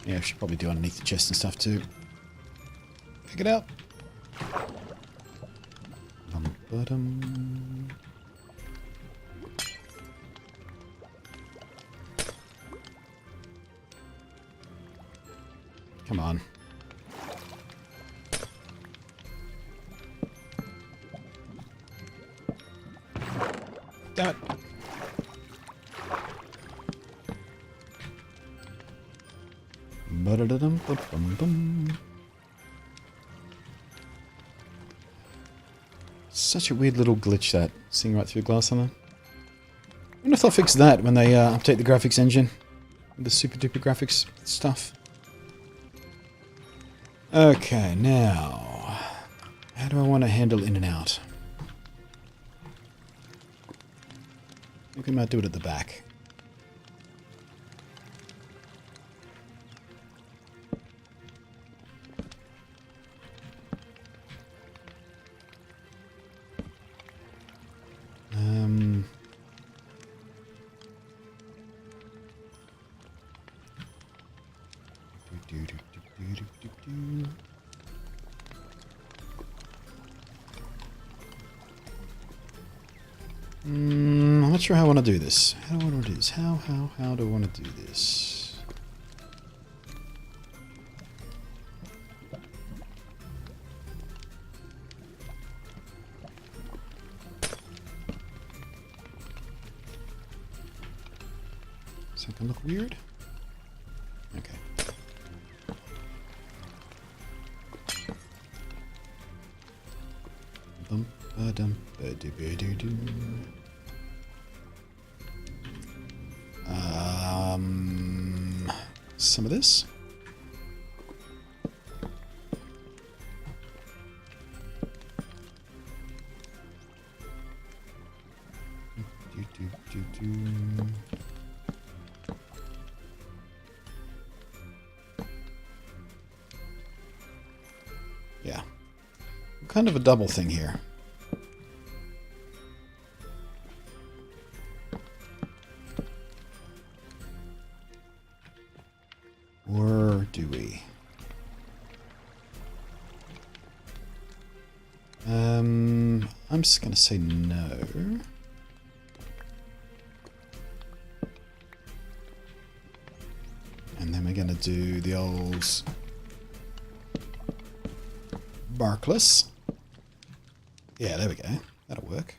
[SPEAKER 1] Yeah, I should probably do underneath the chest and stuff too. Pick it up. Bottom. Come on. Damn it. Ba-bum-bum. Such a weird little glitch that, seeing right through glass on there. I wonder if they'll fix that when they update the graphics engine. The super duper graphics stuff. Okay, now... how do I want to handle in and out? I think we might do it at the back. I'm not sure how I want to do this. How do I want to do this? How do I want to do this? Is that gonna look weird? Okay. Bum ba dum ba doo ba doo doo. Some of this. Yeah. Kind of a double thing here. Or do we? I'm just gonna say no. And then we're gonna do the old Barkless. Yeah, there we go. That'll work.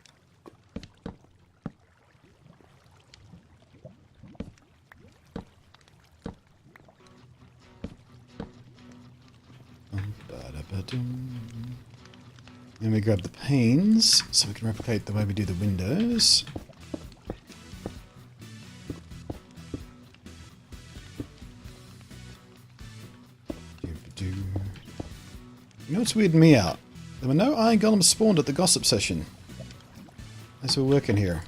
[SPEAKER 1] Then we grab the panes, so we can replicate the way we do the windows. You know what's weirding me out? There were no iron golems spawned at the gossip session. As we're working here.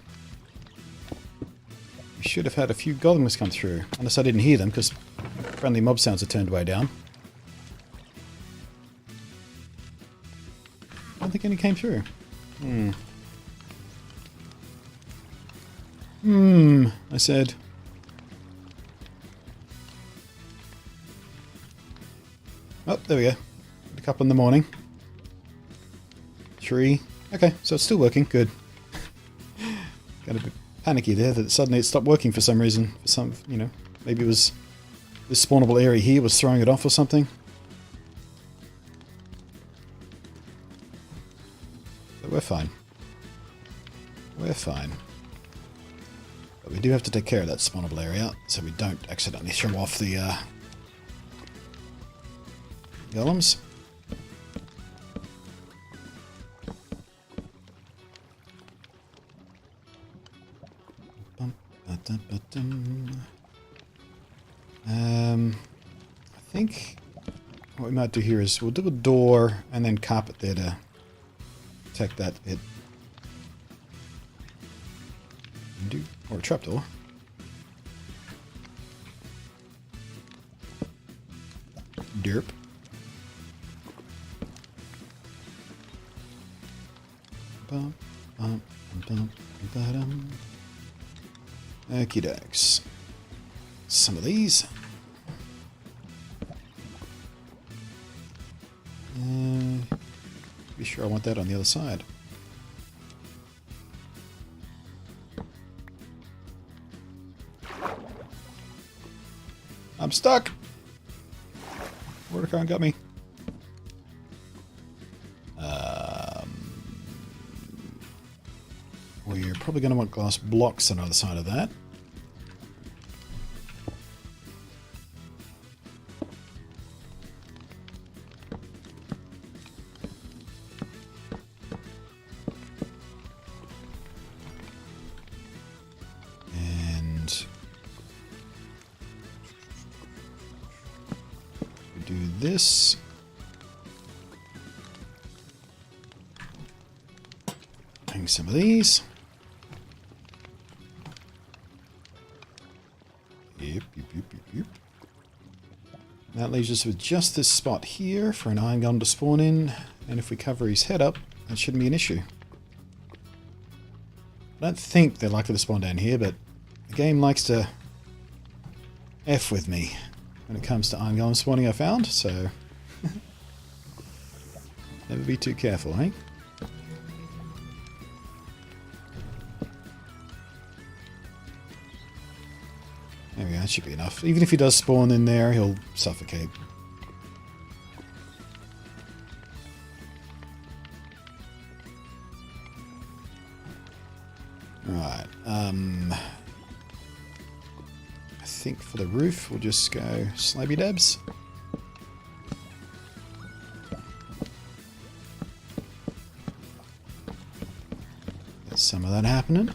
[SPEAKER 1] We should have had a few golems come through. Unless I didn't hear them, because friendly mob sounds are turned way down. I don't think any came through. I said. Oh, there we go. A couple in the morning. 3. Okay, so it's still working. Good. Got a bit panicky there that suddenly it stopped working for some reason. For some, you know, maybe it was this spawnable area here was throwing it off or something. But we're fine. We're fine. But we do have to take care of that spawnable area so we don't accidentally throw off the golems. I think what we might do here is we'll do a door and then carpet there to protect that bit. Or a trapdoor. Derp. Okie dokes. Some of these. Be sure I want that on the other side. I'm stuck! Mordecai got me. We're probably going to want glass blocks on the other side of that. this. Hang some of these. Yep. That leaves us with just this spot here for an iron golem to spawn in, and if we cover his head up, that shouldn't be an issue. I don't think they're likely to spawn down here, but the game likes to F with me when it comes to iron golem spawning, I found, so never be too careful, eh? There we go, that should be enough. Even if he does spawn in there, he'll suffocate. Right, I think for the roof, we'll just go slabby dabs. There's some of that happening.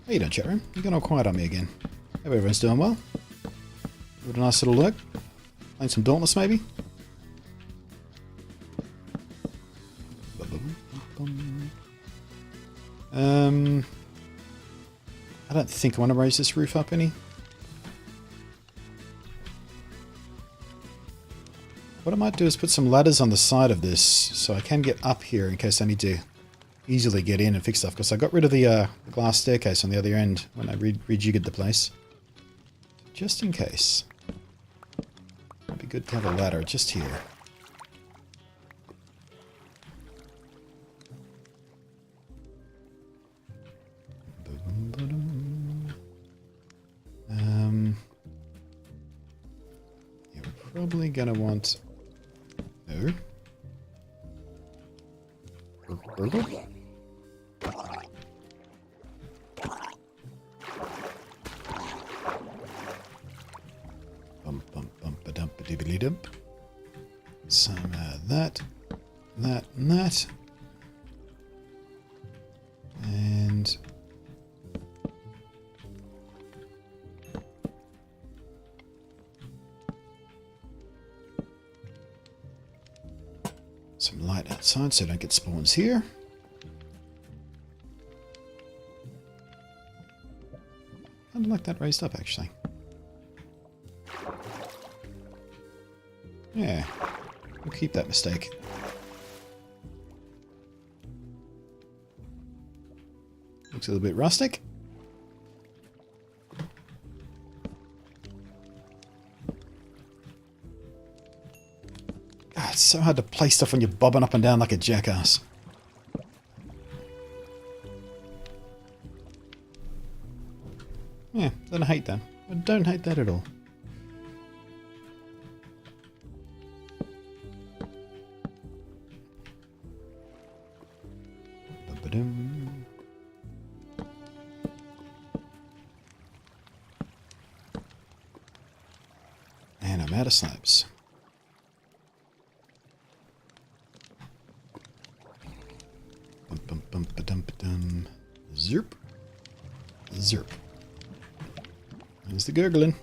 [SPEAKER 1] How you doing, chat room? You're going all quiet on me again. Hope everyone's doing well. Got a nice little look. Playing some Dauntless, maybe? I don't think I want to raise this roof up any. What I might do is put some ladders on the side of this so I can get up here in case I need to easily get in and fix stuff, because I got rid of the glass staircase on the other end when I rejiggered the place. Just in case. It'd be good to have a ladder just here. You're probably gonna want... No. Bump-a-dump-a-dibbly-dump. Some that, and that. And... some light outside so I don't get spawns here. I'd like that raised up, actually. Yeah, we'll keep that mistake. Looks a little bit rustic. God, it's so hard to place stuff when you're bobbing up and down like a jackass. Yeah, don't hate that. I don't hate that at all. Ba-ba-dum. And I'm out of slabs. Bum-bum-bum-ba-dum-ba-dum. Zerp. Zerp. There's the gurgling.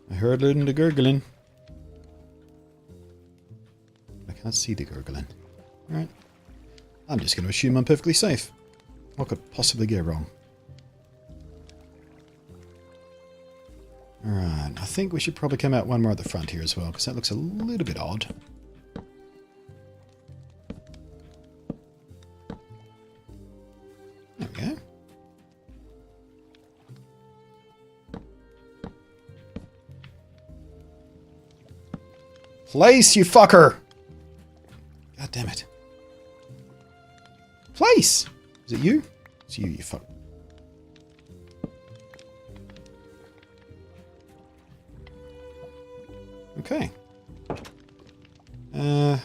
[SPEAKER 1] I heard it in the gurgling. I can't see the gurgling. Alright. I'm just going to assume I'm perfectly safe. What could possibly go wrong? Alright, I think we should probably come out one more at the front here as well, because that looks a little bit odd. There we go. Place, you fucker! God damn it. Place! Is it you? It's you, you fuck. Okay. Yeah,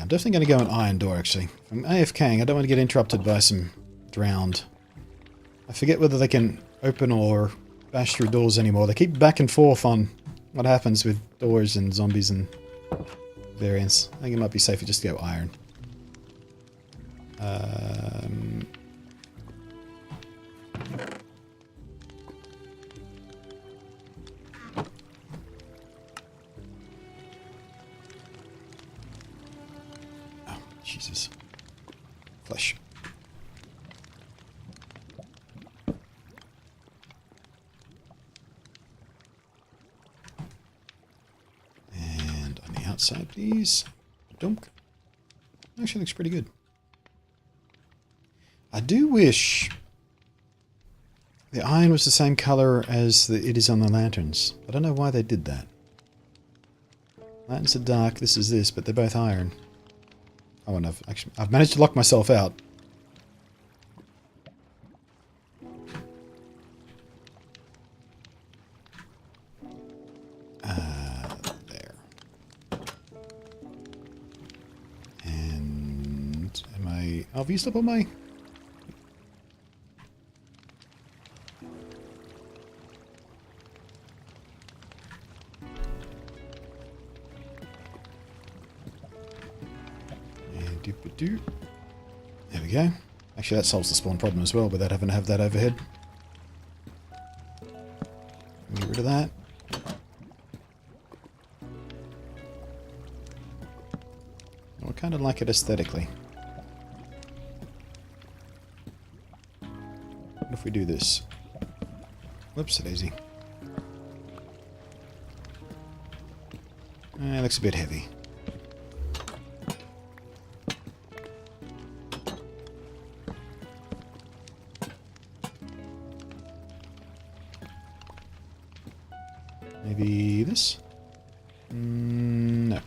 [SPEAKER 1] I'm definitely going to go an iron door, actually. If I'm AFKing, I don't want to get interrupted by some drowned. I forget whether they can open or bash through doors anymore. They keep back and forth on what happens with doors and zombies and variants. I think it might be safer just to go iron. Oh, Jesus. Flesh. And on the outside, these. Dunk. Actually looks pretty good. I do wish the iron was the same color as it is on the lanterns. I don't know why they did that. Lanterns are dark, this is this, but they're both iron. Oh, and I've managed to lock myself out. There. And am I... I've used up all my... There we go. Actually, that solves the spawn problem as well, without having to have that overhead. Get rid of that. I kind of like it aesthetically. What if we do this? Whoops, daisy. Looks a bit heavy. Maybe this? No.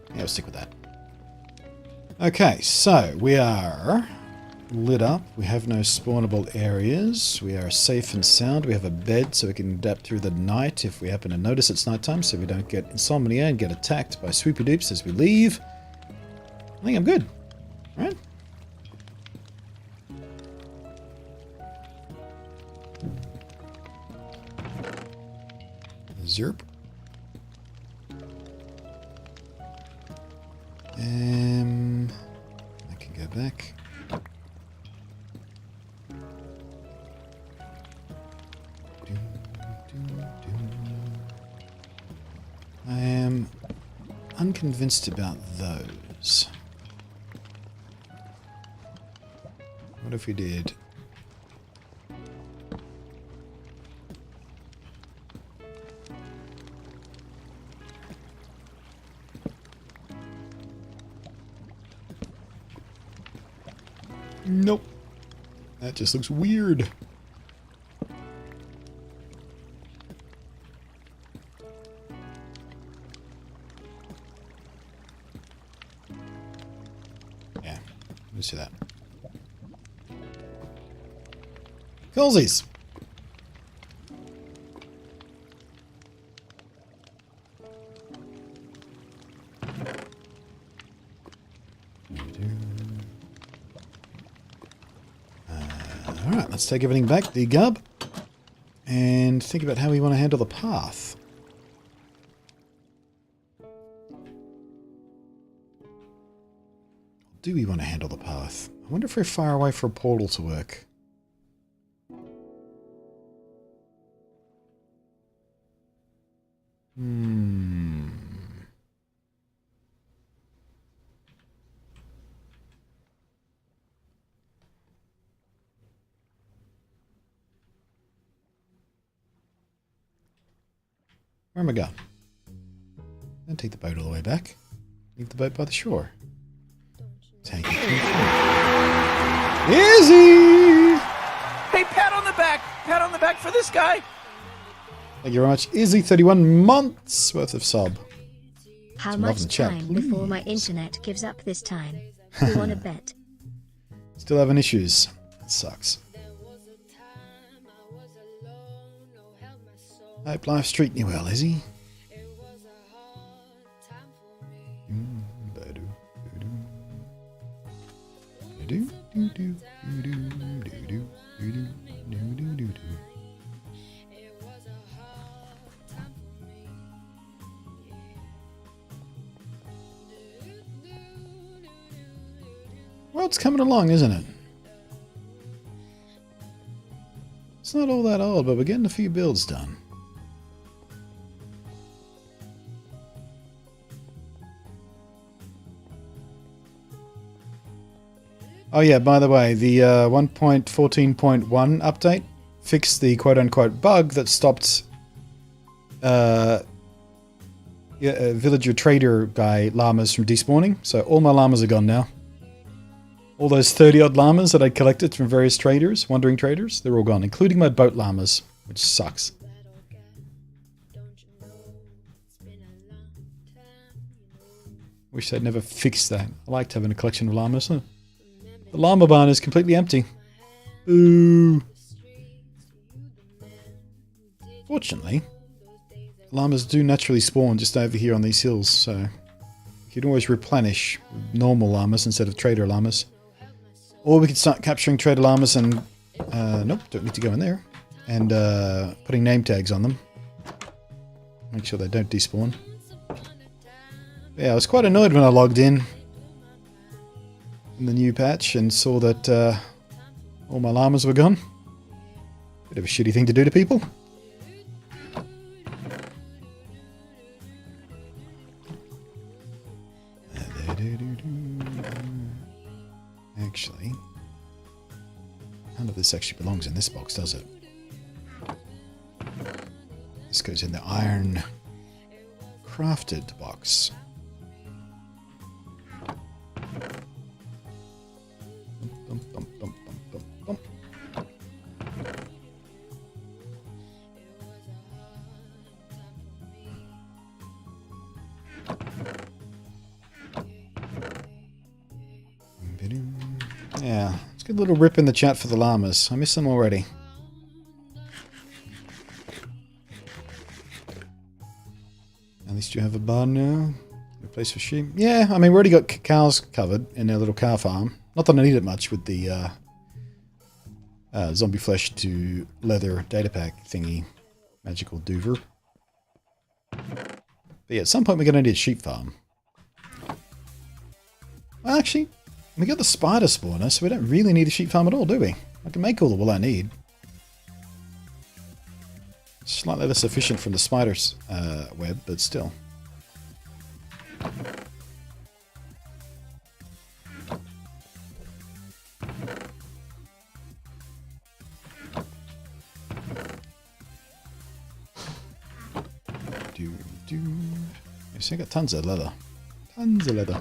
[SPEAKER 1] Yeah, we'll stick with that. Okay, so we are lit up. We have no spawnable areas. We are safe and sound. We have a bed so we can adapt through the night if we happen to notice it's nighttime, so we don't get insomnia and get attacked by swoopy doops as we leave. I think I'm good. All right? Zerp. I can go back. I am unconvinced about those. What if we did? Nope. That just looks weird. Yeah, let's see that. Coolsies. Alright, let's take everything back, degub, and think about how we want to handle the path. Do we want to handle the path? I wonder if we're far away for a portal to work. Where am I going? Don't take the boat all the way back. Leave the boat by the shore. Take it. Izzy!
[SPEAKER 3] Hey, pat on the back! Pat on the back for this guy!
[SPEAKER 1] Thank you very much. Izzy, 31 months worth of sub.
[SPEAKER 2] How
[SPEAKER 1] Some love in
[SPEAKER 2] much
[SPEAKER 1] the chat,
[SPEAKER 2] time before
[SPEAKER 1] please.
[SPEAKER 2] my internet gives up this time? You wanna bet?
[SPEAKER 1] Still having issues. That sucks. Hope life's treating you well, Izzy. Well, it's coming along, isn't it? It's not all that old, but we're getting a few builds done. Oh yeah, by the way, the 1.14.1 update fixed the quote-unquote bug that stopped villager trader guy llamas from despawning. So all my llamas are gone now. All those 30-odd llamas that I collected from various traders, wandering traders, they're all gone, including my boat llamas, which sucks. Wish they'd never fixed that. I liked having a collection of llamas. Huh? The llama barn is completely empty. Ooh. Fortunately, llamas do naturally spawn just over here on these hills, so you can always replenish with normal llamas instead of trader llamas. Or we could start capturing trader llamas and... nope, don't need to go in there. And putting name tags on them. Make sure they don't despawn. Yeah, I was quite annoyed when I logged in the new patch and saw that all my llamas were gone. Bit of a shitty thing to do to people. Actually, none of this actually belongs in this box, does it? This goes in the iron crafted box. Yeah, let's get a little rip in the chat for the llamas. I miss them already. At least you have a barn now. A place for sheep. Yeah, I mean, we already got cows covered in their little cow farm. Not that I need it much with the zombie flesh to leather data pack thingy. Magical doover. But yeah, at some point we're going to need a sheep farm. Well, actually, we got the spider spawner, so we don't really need a sheep farm at all, do we? I can make all the wool I need. Slightly less efficient from the spider's web, but still. Yes, I got tons of leather. Tons of leather.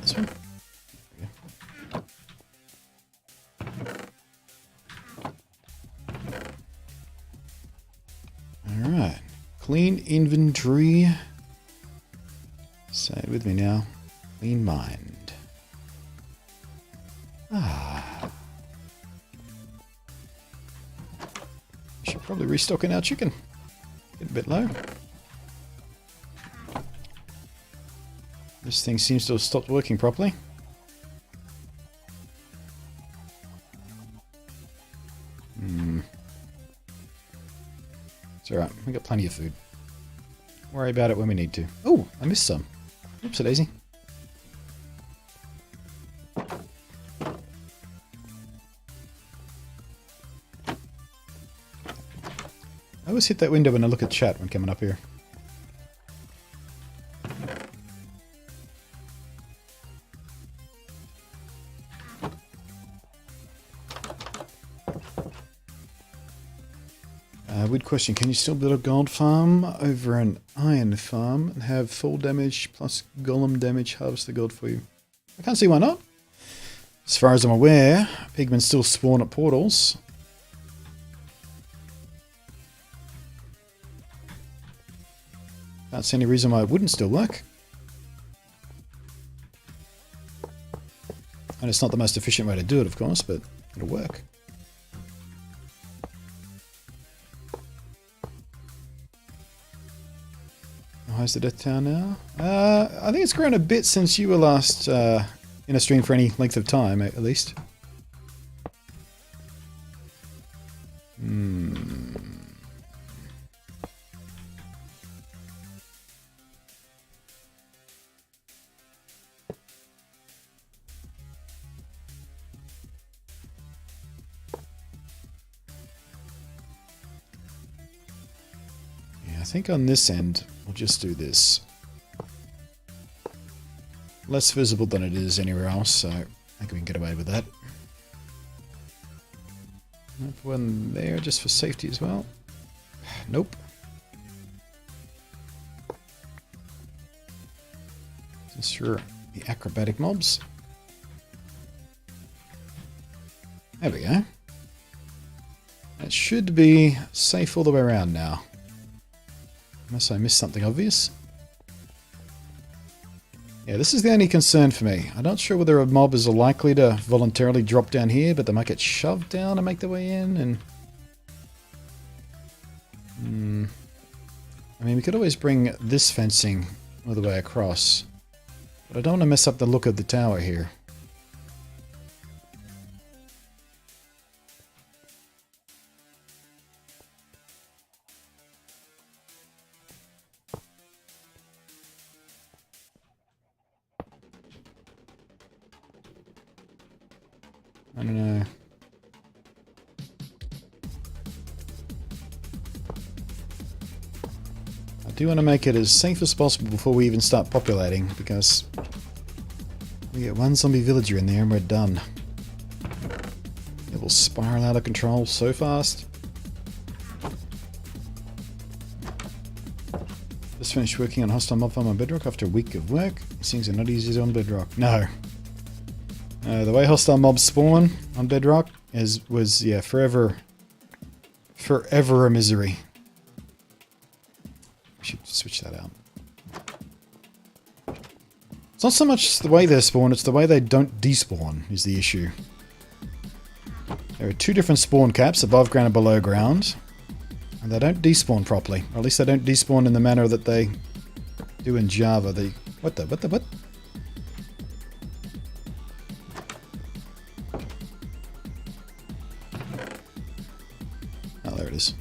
[SPEAKER 1] This one? Alright. Clean inventory. Say it with me now. Clean mind. Ah. Should probably restock in our chicken. Get a bit low. This thing seems to have stopped working properly. It's alright, we got plenty of food. Worry about it when we need to. Oh, I missed some. Oops, a daisy. I always hit that window when I look at chat when coming up here. Weird question, can you still build a gold farm over an iron farm and have full damage plus golem damage harvest the gold for you? I can't see why not. As far as I'm aware, pigmen still spawn at portals. Can't see any reason why it wouldn't still work. And it's not the most efficient way to do it, of course, but it'll work. how's the death tower now? I think it's grown a bit since you were last in a stream for any length of time, at least. I think on this end, we'll just do this. Less visible than it is anywhere else, so I think we can get away with that. One there just for safety as well. Nope. Just for the acrobatic mobs. There we go. That should be safe all the way around now. Unless I missed something obvious. Yeah, this is the only concern for me. I'm not sure whether a mob is likely to voluntarily drop down here, but they might get shoved down and make their way in, and... I mean, we could always bring this fencing all the way across. But I don't want to mess up the look of the tower here. I don't know. I do want to make it as safe as possible before we even start populating, because we get one zombie villager in there and we're done. It will spiral out of control so fast. Just finished working on hostile mob farm on Bedrock after a week of work. These things are not easy on Bedrock. No. The way hostile mobs spawn on Bedrock was forever a misery. We should switch that out. It's not so much the way they spawn, it's the way they don't despawn is the issue. There are two different spawn caps, above ground and below ground. And they don't despawn properly. Or at least they don't despawn in the manner that they do in Java. What? Oh, there it is.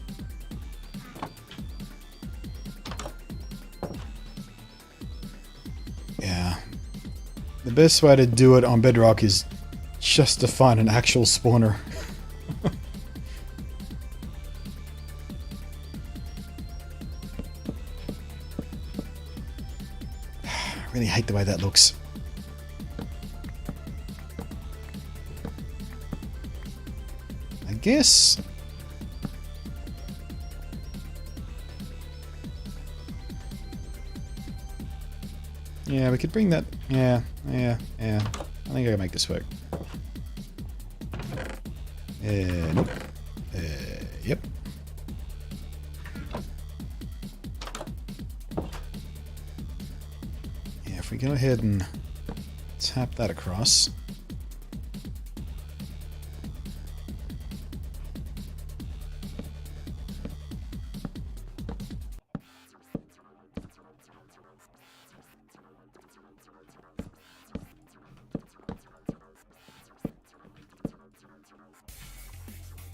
[SPEAKER 1] Yeah. The best way to do it on Bedrock is just to find an actual spawner. I really hate the way that looks. I guess... yeah, we could bring that... Yeah. I think I can make this work. Nope. Yep. Yeah, if we go ahead and tap that across...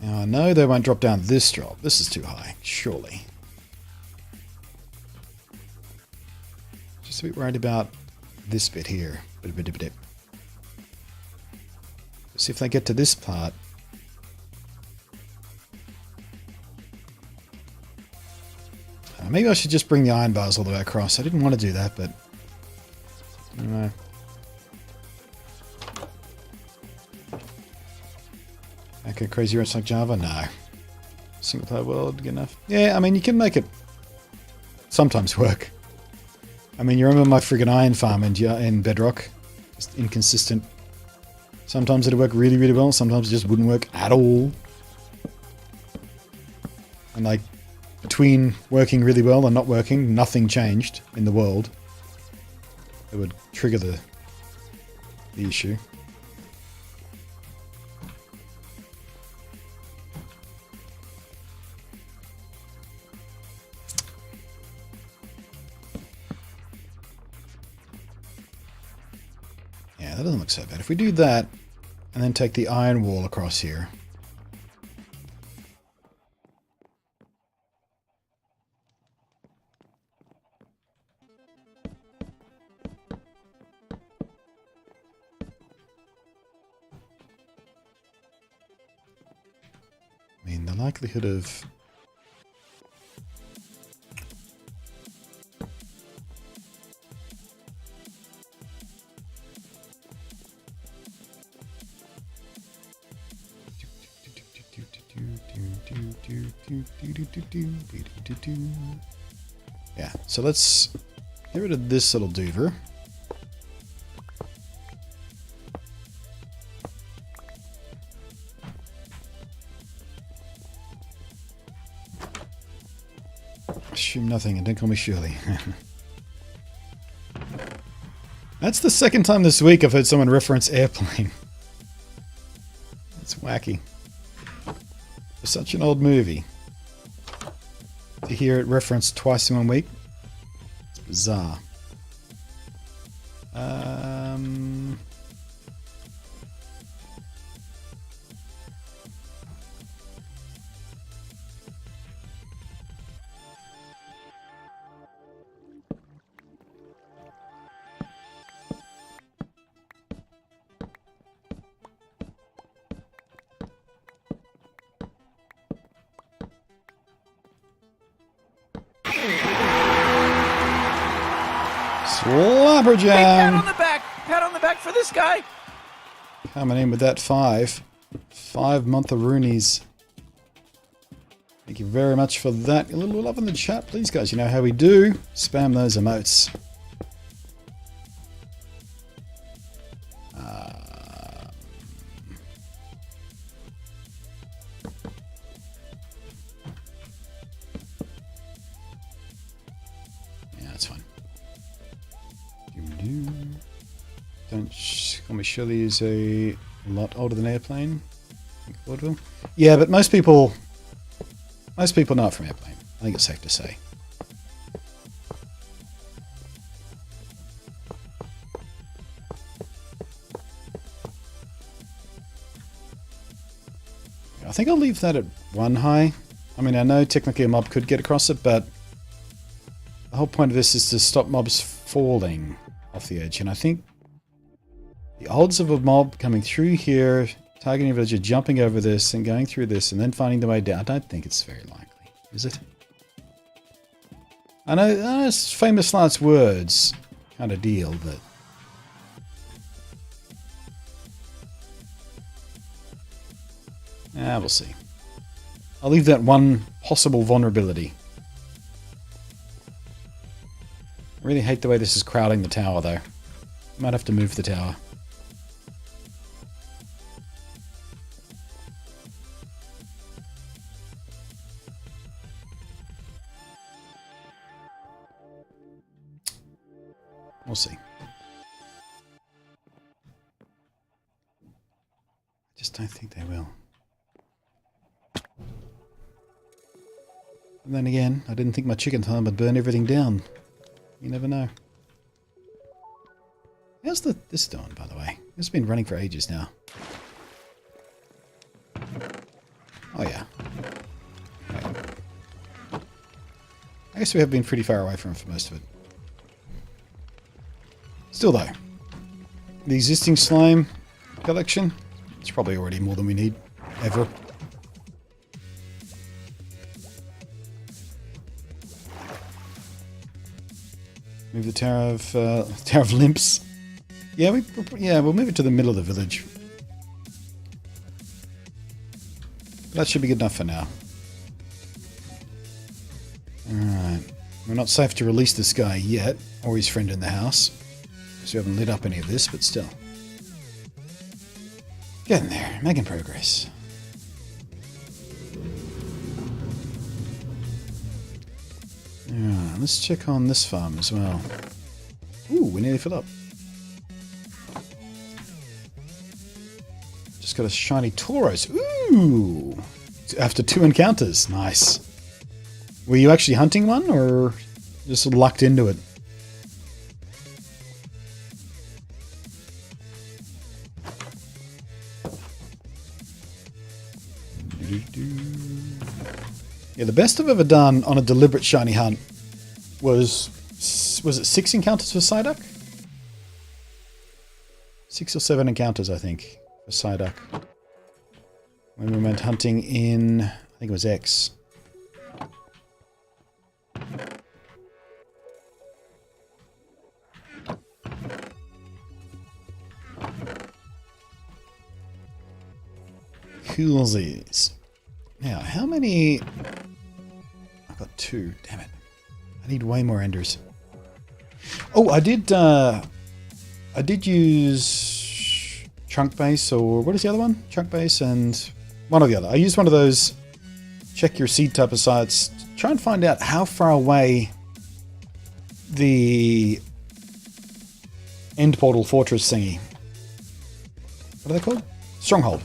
[SPEAKER 1] Now I know they won't drop down this drop. This is too high, surely. Just a bit worried about this bit here. See if they get to this part. Maybe I should just bring the iron bars all the way across. I didn't want to do that, but... anyway. Okay, crazy rents like Java? No. Single player world, good enough? Yeah, I mean, you can make it sometimes work. I mean, you remember my friggin' iron farm in Bedrock? Just inconsistent. Sometimes it'd work really, really well, sometimes it just wouldn't work at all. And like, between working really well and not working, nothing changed in the world. It would trigger the issue. that doesn't look so bad. If we do that, and then take the iron wall across here. I mean, the likelihood of... Yeah, so let's get rid of this little doover. Assume nothing and don't call me Shirley. That's the second time this week I've heard someone reference Airplane. It's wacky. For such an old movie, to hear it referenced twice in 1 week, it's bizarre. Slapperjam!
[SPEAKER 3] Hey, pat on the back! Pat on the back for this guy!
[SPEAKER 1] Coming in with that 5. 5-month-a-roonies. Thank you very much for that. A little love in the chat, please, guys. You know how we do. Spam those emotes. Yeah, that's fine. Don't call me Shirley is a lot older than Airplane. Vaudeville. Yeah, but most people know it from Airplane. I think it's safe to say. I think I'll leave that at 1 high. I mean, I know technically a mob could get across it, but the whole point of this is to stop mobs falling off the edge. And I think the odds of a mob coming through here, targeting a villager, jumping over this and going through this and then finding the way down, I don't think it's very likely. Is it? I know it's famous last words kind of deal, but... yeah, we'll see. I'll leave that one possible vulnerability. I really hate the way this is crowding the tower, though. Might have to move the tower. We'll see. I just don't think they will. And then again, I didn't think my chicken farm would burn everything down. You never know. How's this doing, by the way? It's been running for ages now. Oh yeah. I guess we have been pretty far away from it for most of it. Still though, the existing slime collection, it's probably already more than we need, ever. Move the Tower of Limps. Yeah, we'll move it to the middle of the village. That should be good enough for now. Alright. We're not safe to release this guy yet, or his friend in the house. Because we haven't lit up any of this, but still. Getting there. Making progress. Alright, let's check on this farm as well. Ooh, we nearly filled up. Just got a shiny Tauros. Ooh! After 2 encounters. Nice. Were you actually hunting one, or just lucked into it? Yeah, the best I've ever done on a deliberate shiny hunt was it 6 encounters for Psyduck? 6 or 7 encounters, I think, for Psyduck. When we went hunting in, I think it was X. Coolsies. Now, how many... I've got 2. Damn it. I need way more enders. Oh, I did use Trunk Base, or what is the other one? Trunk Base and one or the other. I used one of those check your seed type of sites to try and find out how far away the end portal fortress thingy. What are they called? Stronghold.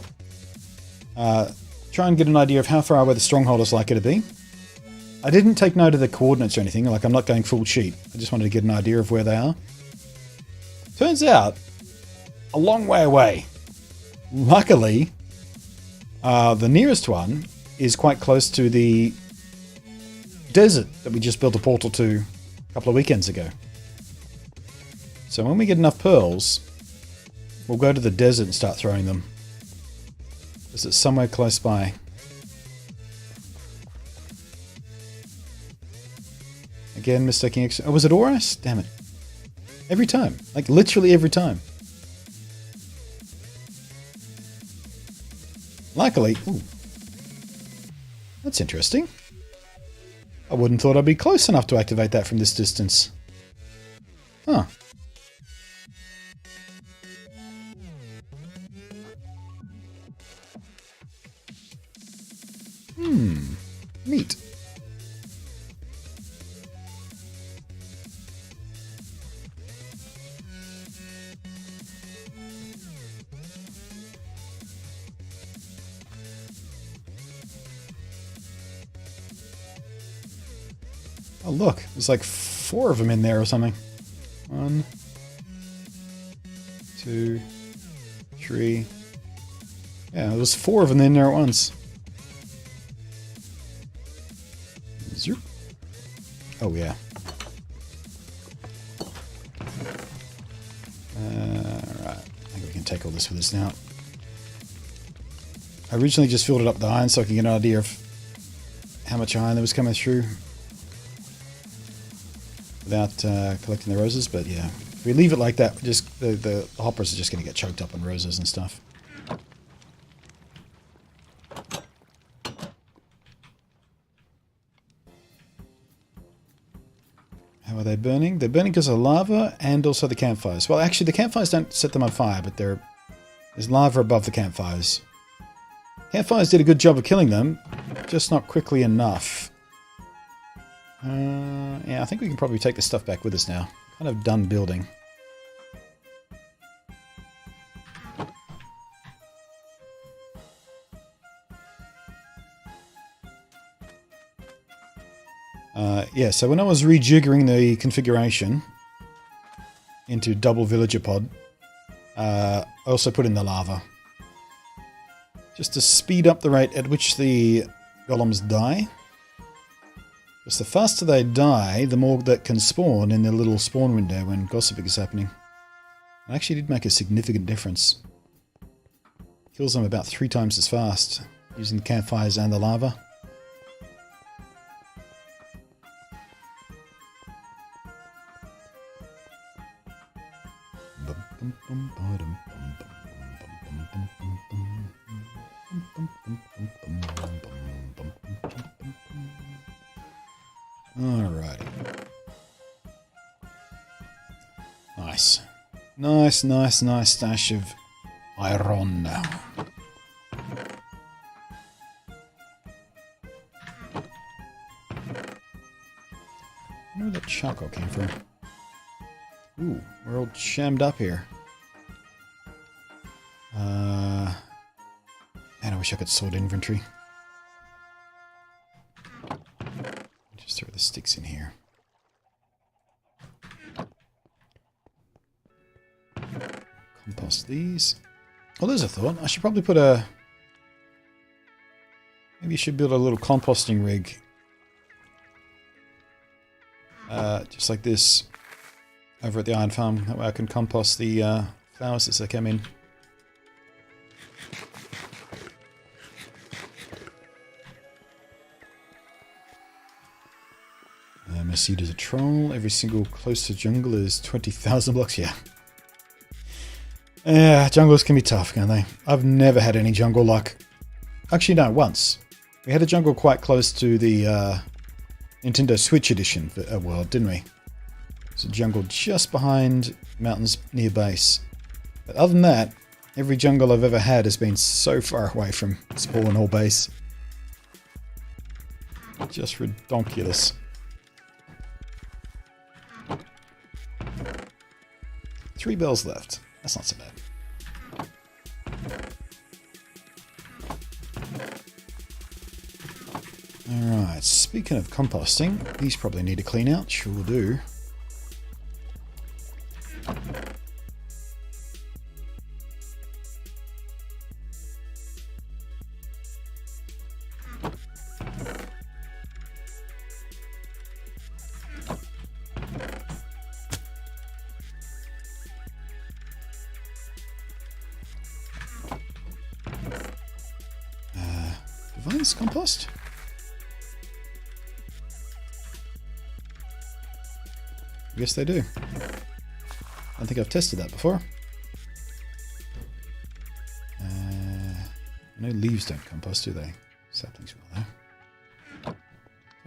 [SPEAKER 1] Try and get an idea of how far away the stronghold is likely to be. I didn't take note of the coordinates or anything, like I'm not going full sheet. I just wanted to get an idea of where they are. Turns out, a long way away. Luckily, the nearest one is quite close to the desert that we just built a portal to a couple of weekends ago. So when we get enough pearls, we'll go to the desert and start throwing them. Because it's somewhere close by. Again, mistaking X. Oh, was it Oris? Damn it. Every time. Like, literally every time. Luckily... Ooh. That's interesting. I wouldn't thought I'd be close enough to activate that from this distance. Huh. Neat. Oh look, there's like 4 of them in there or something. 1, 2, 3. Yeah, there was 4 of them in there at once. Zoop. Oh yeah. Right, I think we can take all this with us now. I originally just filled it up with iron so I can get an idea of how much iron there was coming through without collecting the roses, but yeah, if we leave it like that, just the hoppers are just going to get choked up on roses and stuff. How are they burning? They're burning because of lava and also the campfires. Well, actually, the campfires don't set them on fire, but there's lava above the campfires. Campfires did a good job of killing them, just not quickly enough. Yeah, I think we can probably take this stuff back with us now. Kind of done building. Yeah, so when I was rejiggering the configuration into double villager pod, I also put in the lava. Just to speed up the rate at which the golems die. Because the faster they die, the more that can spawn in their little spawn window when gossiping is happening. It actually did make a significant difference. Kills them about 3 times as fast, using the campfires and the lava. Alrighty. Nice. Nice stash of iron now. I wonder where that charcoal came from. Ooh, we're all shammed up here. Man, I wish I could sort inventory. Just throw the sticks in here. Compost these. Oh, there's a thought. I should probably put maybe Maybe you should build a little composting rig. Just like this. Over at the iron farm. That way I can compost the flowers as they come in. Masood is a troll. Every single close to jungle is 20,000 blocks. Yeah. Yeah, jungles can be tough, can't they? I've never had any jungle luck. Actually, no, once. We had a jungle quite close to the Nintendo Switch edition world, didn't we? It's a jungle just behind mountains near base. But other than that, every jungle I've ever had has been so far away from spawn or base. Just redonkulous. 3 bells left. That's not so bad. Alright, speaking of composting, these probably need a clean out. Sure do. Vines compost? Yes, they do. I don't think I've tested that before. No leaves don't compost, do they? Saplings will, though. Do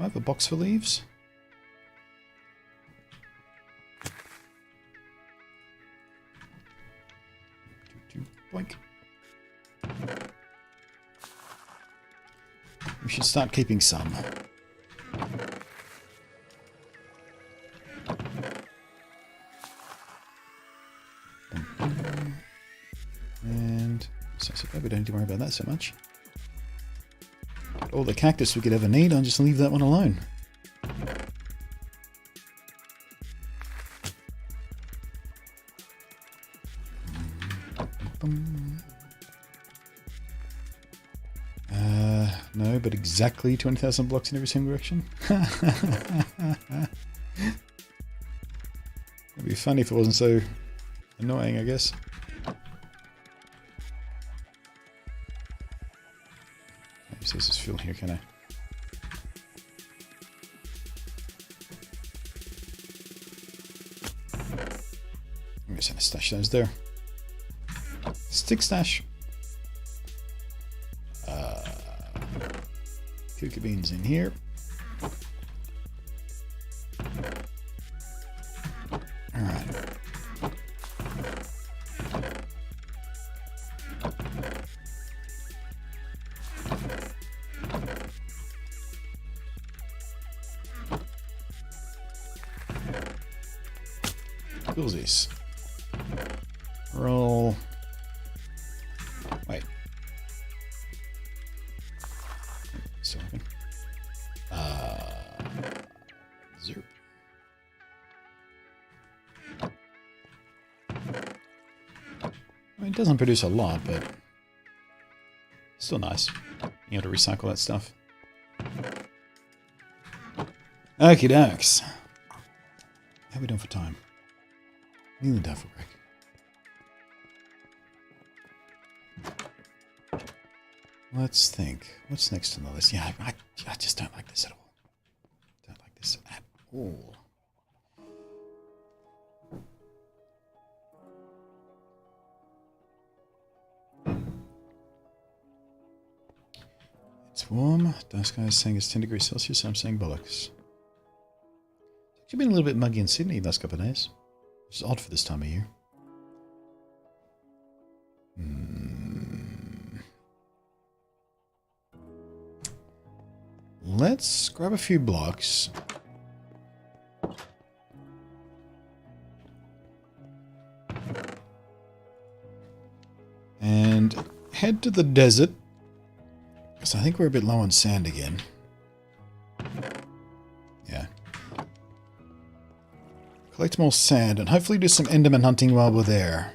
[SPEAKER 1] I have a box for leaves? Boink. We should start keeping some. And so we don't need to worry about that so much. All the cactus we could ever need, I'll just leave that one alone. No, but exactly 20,000 blocks in every single direction. It'd be funny if it wasn't so annoying, I guess. Maybe this is filled here, can I? I'm just gonna stash those there. Stick stash. Cookie beans in here. Alright. Who's this? Roll. Wait. Still working. Zero. I mean, it doesn't produce a lot, but still nice. You have to recycle that stuff. Okie dokes. How are we doing for time? Nearly done for break. Let's think. What's next on the list? Yeah, I just don't like this at all. Don't like this at all. It's warm. Dark Sky is saying it's 10 degrees Celsius. I'm saying bollocks. It's actually been a little bit muggy in Sydney the last couple of days. Which is odd for this time of year. Let's grab a few blocks. And head to the desert. Because I think we're a bit low on sand again. Yeah. Collect more sand and hopefully do some Enderman hunting while we're there.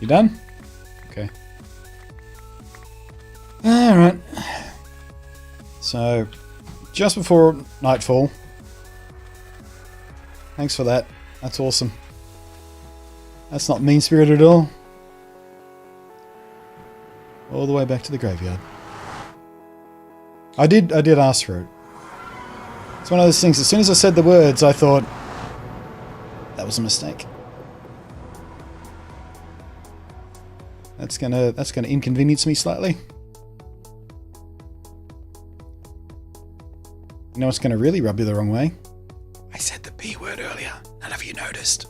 [SPEAKER 1] You done? Okay. Alright. So, just before nightfall. Thanks for that. That's awesome. That's not mean-spirited at all. All the way back to the graveyard. I did ask for it. It's one of those things, as soon as I said the words, I thought, that was a mistake. That's gonna inconvenience me slightly. You know what's gonna really rub you the wrong way? I said the B word earlier. None of you noticed.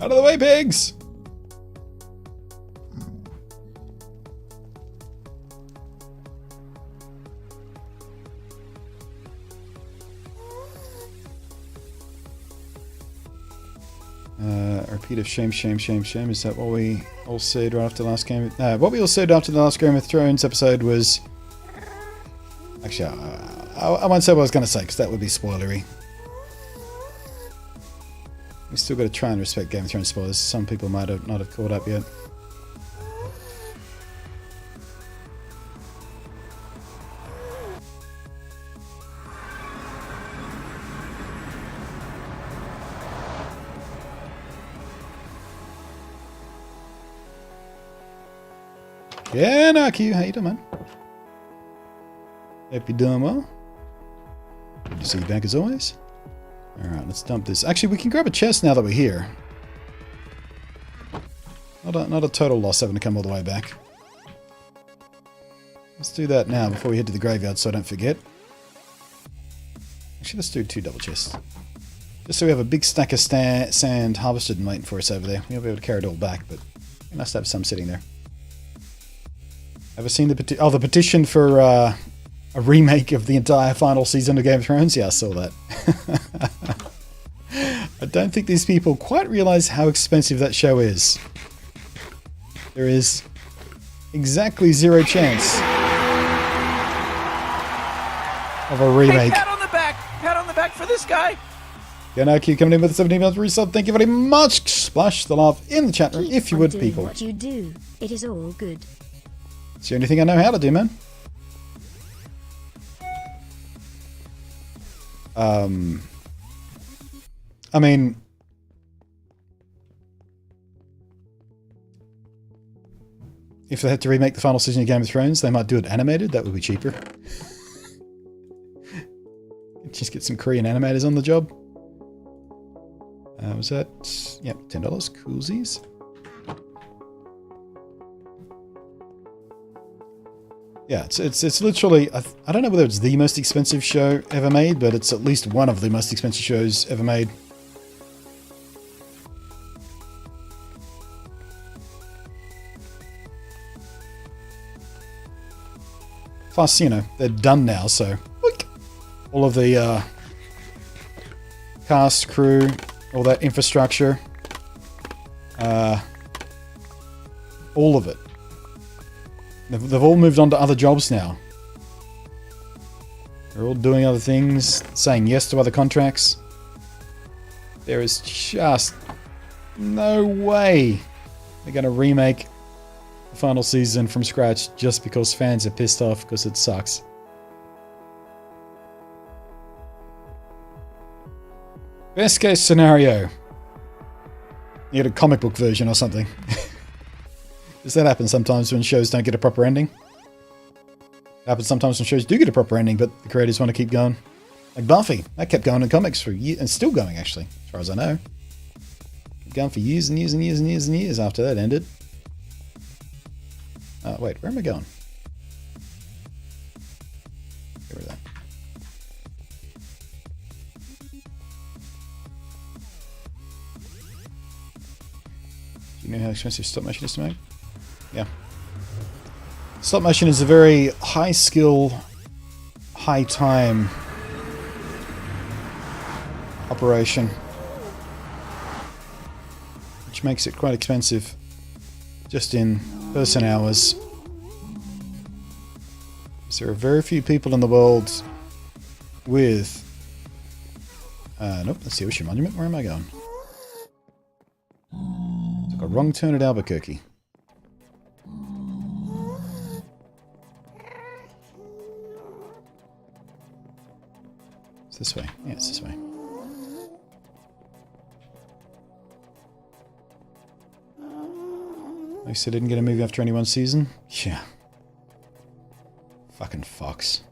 [SPEAKER 1] Out of the way, pigs! A repeat of shame, shame, shame, shame. Is that what we all said right after the last game? No, what we all said after the last Game of Thrones episode was... Actually, I won't say what I was going to say, because that would be spoilery. We still got to try and respect Game of Thrones spoilers. Some people might not have caught up yet. Yeah, no, Q, how you doing, man? Hope you're doing well. Good to see you back as always. Alright, let's dump this. Actually, we can grab a chest now that we're here. Not a total loss having to come all the way back. Let's do that now before we head to the graveyard so I don't forget. Actually, let's do 2 double chests. Just so we have a big stack of sand harvested and waiting for us over there. We won't be able to carry it all back, but we must have some sitting there. Ever seen the petition for a remake of the entire final season of Game of Thrones? Yeah, I saw that. I don't think these people quite realize how expensive that show is. There is exactly 0 chance of a remake.
[SPEAKER 3] Hey, pat on the back! Pat on the back for this guy!
[SPEAKER 1] Yanaki coming in with a 17 month resub. Thank you very much. Splash the love in the chat room
[SPEAKER 2] Keep
[SPEAKER 1] if you
[SPEAKER 2] on
[SPEAKER 1] would,
[SPEAKER 2] doing
[SPEAKER 1] people.
[SPEAKER 2] What you do, it is all good.
[SPEAKER 1] It's the only thing I know how to do, man. I mean, if they had to remake the final season of Game of Thrones, they might do it animated. That would be cheaper. Just get some Korean animators on the job. Was that? Yep, $10. Coolsies. Yeah, it's literally, I don't know whether it's the most expensive show ever made, but it's at least one of the most expensive shows ever made. Plus, you know, they're done now, so all of the cast, crew, all that infrastructure, all of it. They've all moved on to other jobs now. They're all doing other things, saying yes to other contracts. There is just no way they're going to remake the final season from scratch just because fans are pissed off because it sucks. Best case scenario. You get a comic book version or something. Does that happen sometimes when shows don't get a proper ending? It happens sometimes when shows do get a proper ending, but the creators want to keep going. Like Buffy, that kept going in comics for years, and still going actually, as far as I know. Kept going for years and years and years and years and years after that ended. Wait, where am I going? Get rid of that. Do you know how expensive stop motion is to make? Yeah. Stop motion is a very high skill, high time operation, which makes it quite expensive just in person hours. There are very few people in the world with Nope, that's the Ocean Monument. Where am I going? Took a wrong turn at Albuquerque. It's this way. Yeah, it's this way. At least I didn't get a movie after only one season? Yeah. Fucking Fox.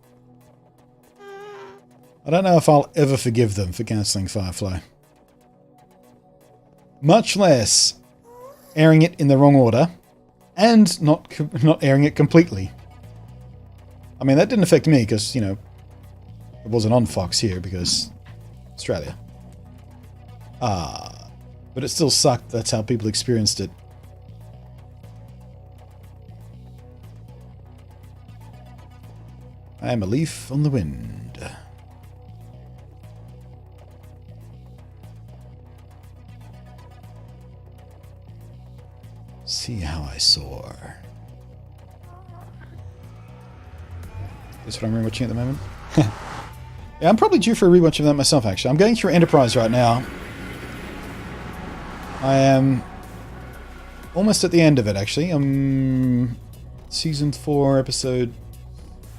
[SPEAKER 1] I don't know if I'll ever forgive them for cancelling Firefly. Much less airing it in the wrong order and not airing it completely. I mean, that didn't affect me because, you know, it wasn't on Fox here because Australia. But it still sucked. That's how people experienced it. I am a leaf on the wind. See how I soar. That's what I'm rewatching at the moment. Yeah, I'm probably due for a rewatch of that myself, actually. I'm going through Enterprise right now. I am almost at the end of it, actually. I'm season 4, episode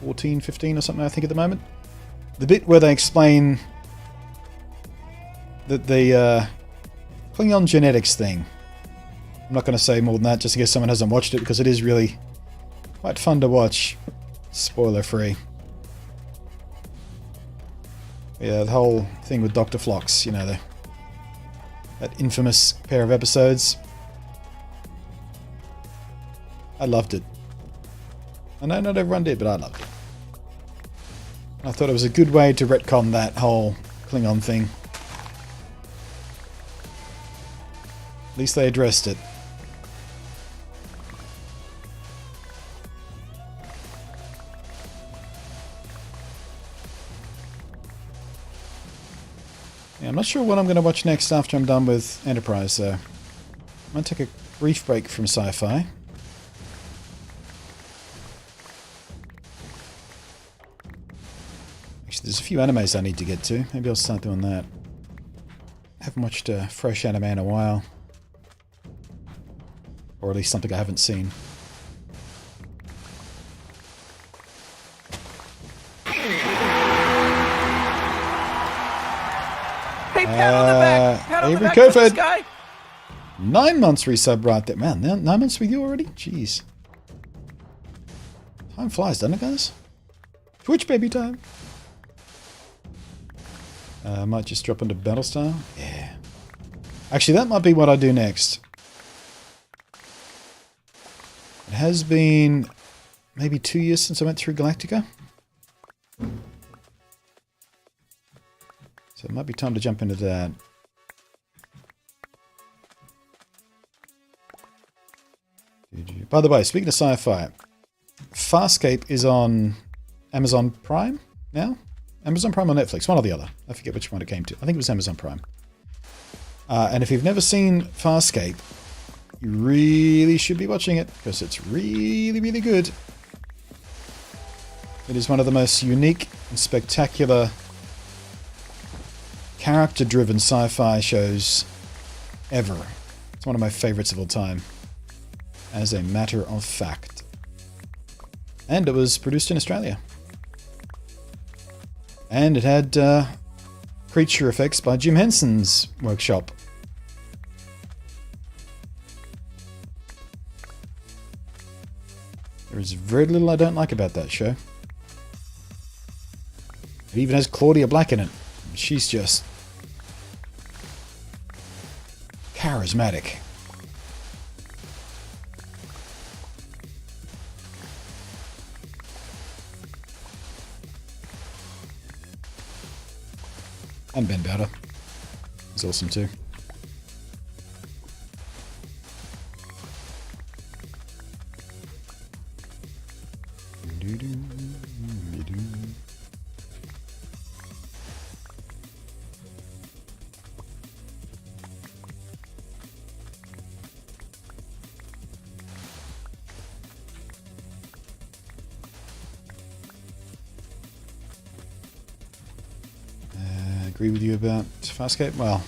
[SPEAKER 1] 14, 15 or something, I think, at the moment. The bit where they explain that the Klingon genetics thing. I'm not going to say more than that, just in case someone hasn't watched it, because it is really quite fun to watch. Spoiler free. Yeah, the whole thing with Dr. Phlox, you know, that infamous pair of episodes. I loved it. I know not everyone did, but I loved it. I thought it was a good way to retcon that whole Klingon thing. At least they addressed it. Yeah, I'm not sure what I'm going to watch next after I'm done with Enterprise, though. I'm going to take a brief break from sci-fi. Actually, there's a few animes I need to get to. Maybe I'll start doing that. I haven't watched a fresh anime in a while. Or at least something I haven't seen.
[SPEAKER 3] Hey, pat on the back. Pat on the
[SPEAKER 1] Avery
[SPEAKER 3] back for this
[SPEAKER 1] Kofod.
[SPEAKER 3] guy.
[SPEAKER 1] 9 months resub right there. Man, 9 months with you already? Jeez. Time flies, doesn't it, guys? Twitch baby time. Might just drop into Battlestar. Yeah. Actually, that might be what I do next. It has been maybe 2 years since I went through Galactica. So it might be time to jump into that. By the way, speaking of sci-fi, Farscape is on Amazon Prime now? Amazon Prime or Netflix? One or the other. I forget which one it came to. I think it was Amazon Prime. And if you've never seen Farscape, you really should be watching it, because it's really, really good. It is one of the most unique and spectacular character-driven sci-fi shows ever. It's one of my favorites of all time, as a matter of fact. And it was produced in Australia. And it had creature effects by Jim Henson's workshop. There is very little I don't like about that show. It even has Claudia Black in it. She's just charismatic. And Ben Bowder. He's awesome too. agree with you about Farscape. Well,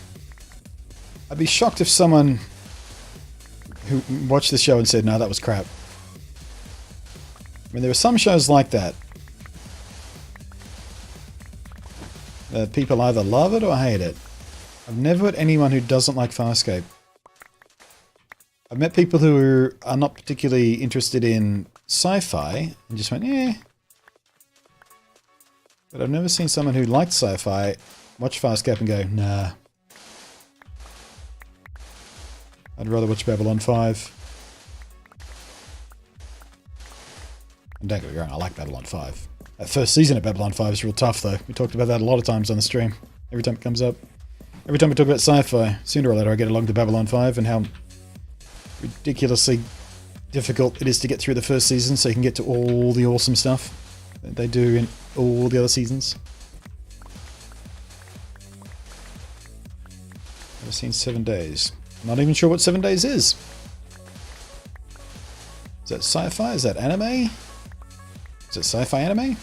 [SPEAKER 1] I'd be shocked if someone who watched this show and said, no, that was crap. I mean, there are some shows like that. That people either love it or hate it. I've never met anyone who doesn't like Farscape. I've met people who are not particularly interested in sci-fi and just went, eh. But I've never seen someone who liked sci-fi watch Farscape and go, nah. I'd rather watch Babylon 5. And don't get me wrong, I like Babylon 5. That first season of Babylon 5 is real tough, though. We talked about that a lot of times on the stream. Every time it comes up. Every time we talk about sci-fi, sooner or later I get along to Babylon 5 and how ridiculously difficult it is to get through the first season so you can get to all the awesome stuff that they do in all the other seasons. Never seen 7 Days. Not even sure what 7 Days is. Is that sci-fi? Is that anime? Is it sci-fi anime?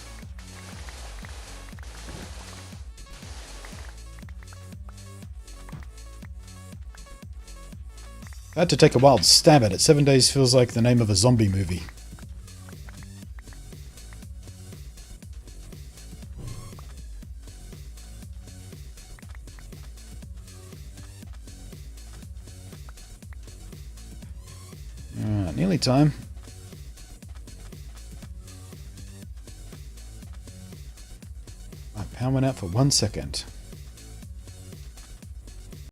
[SPEAKER 1] I had to take a wild stab at it. 7 Days feels like the name of a zombie movie. Alright, nearly time. My power went out for 1 second.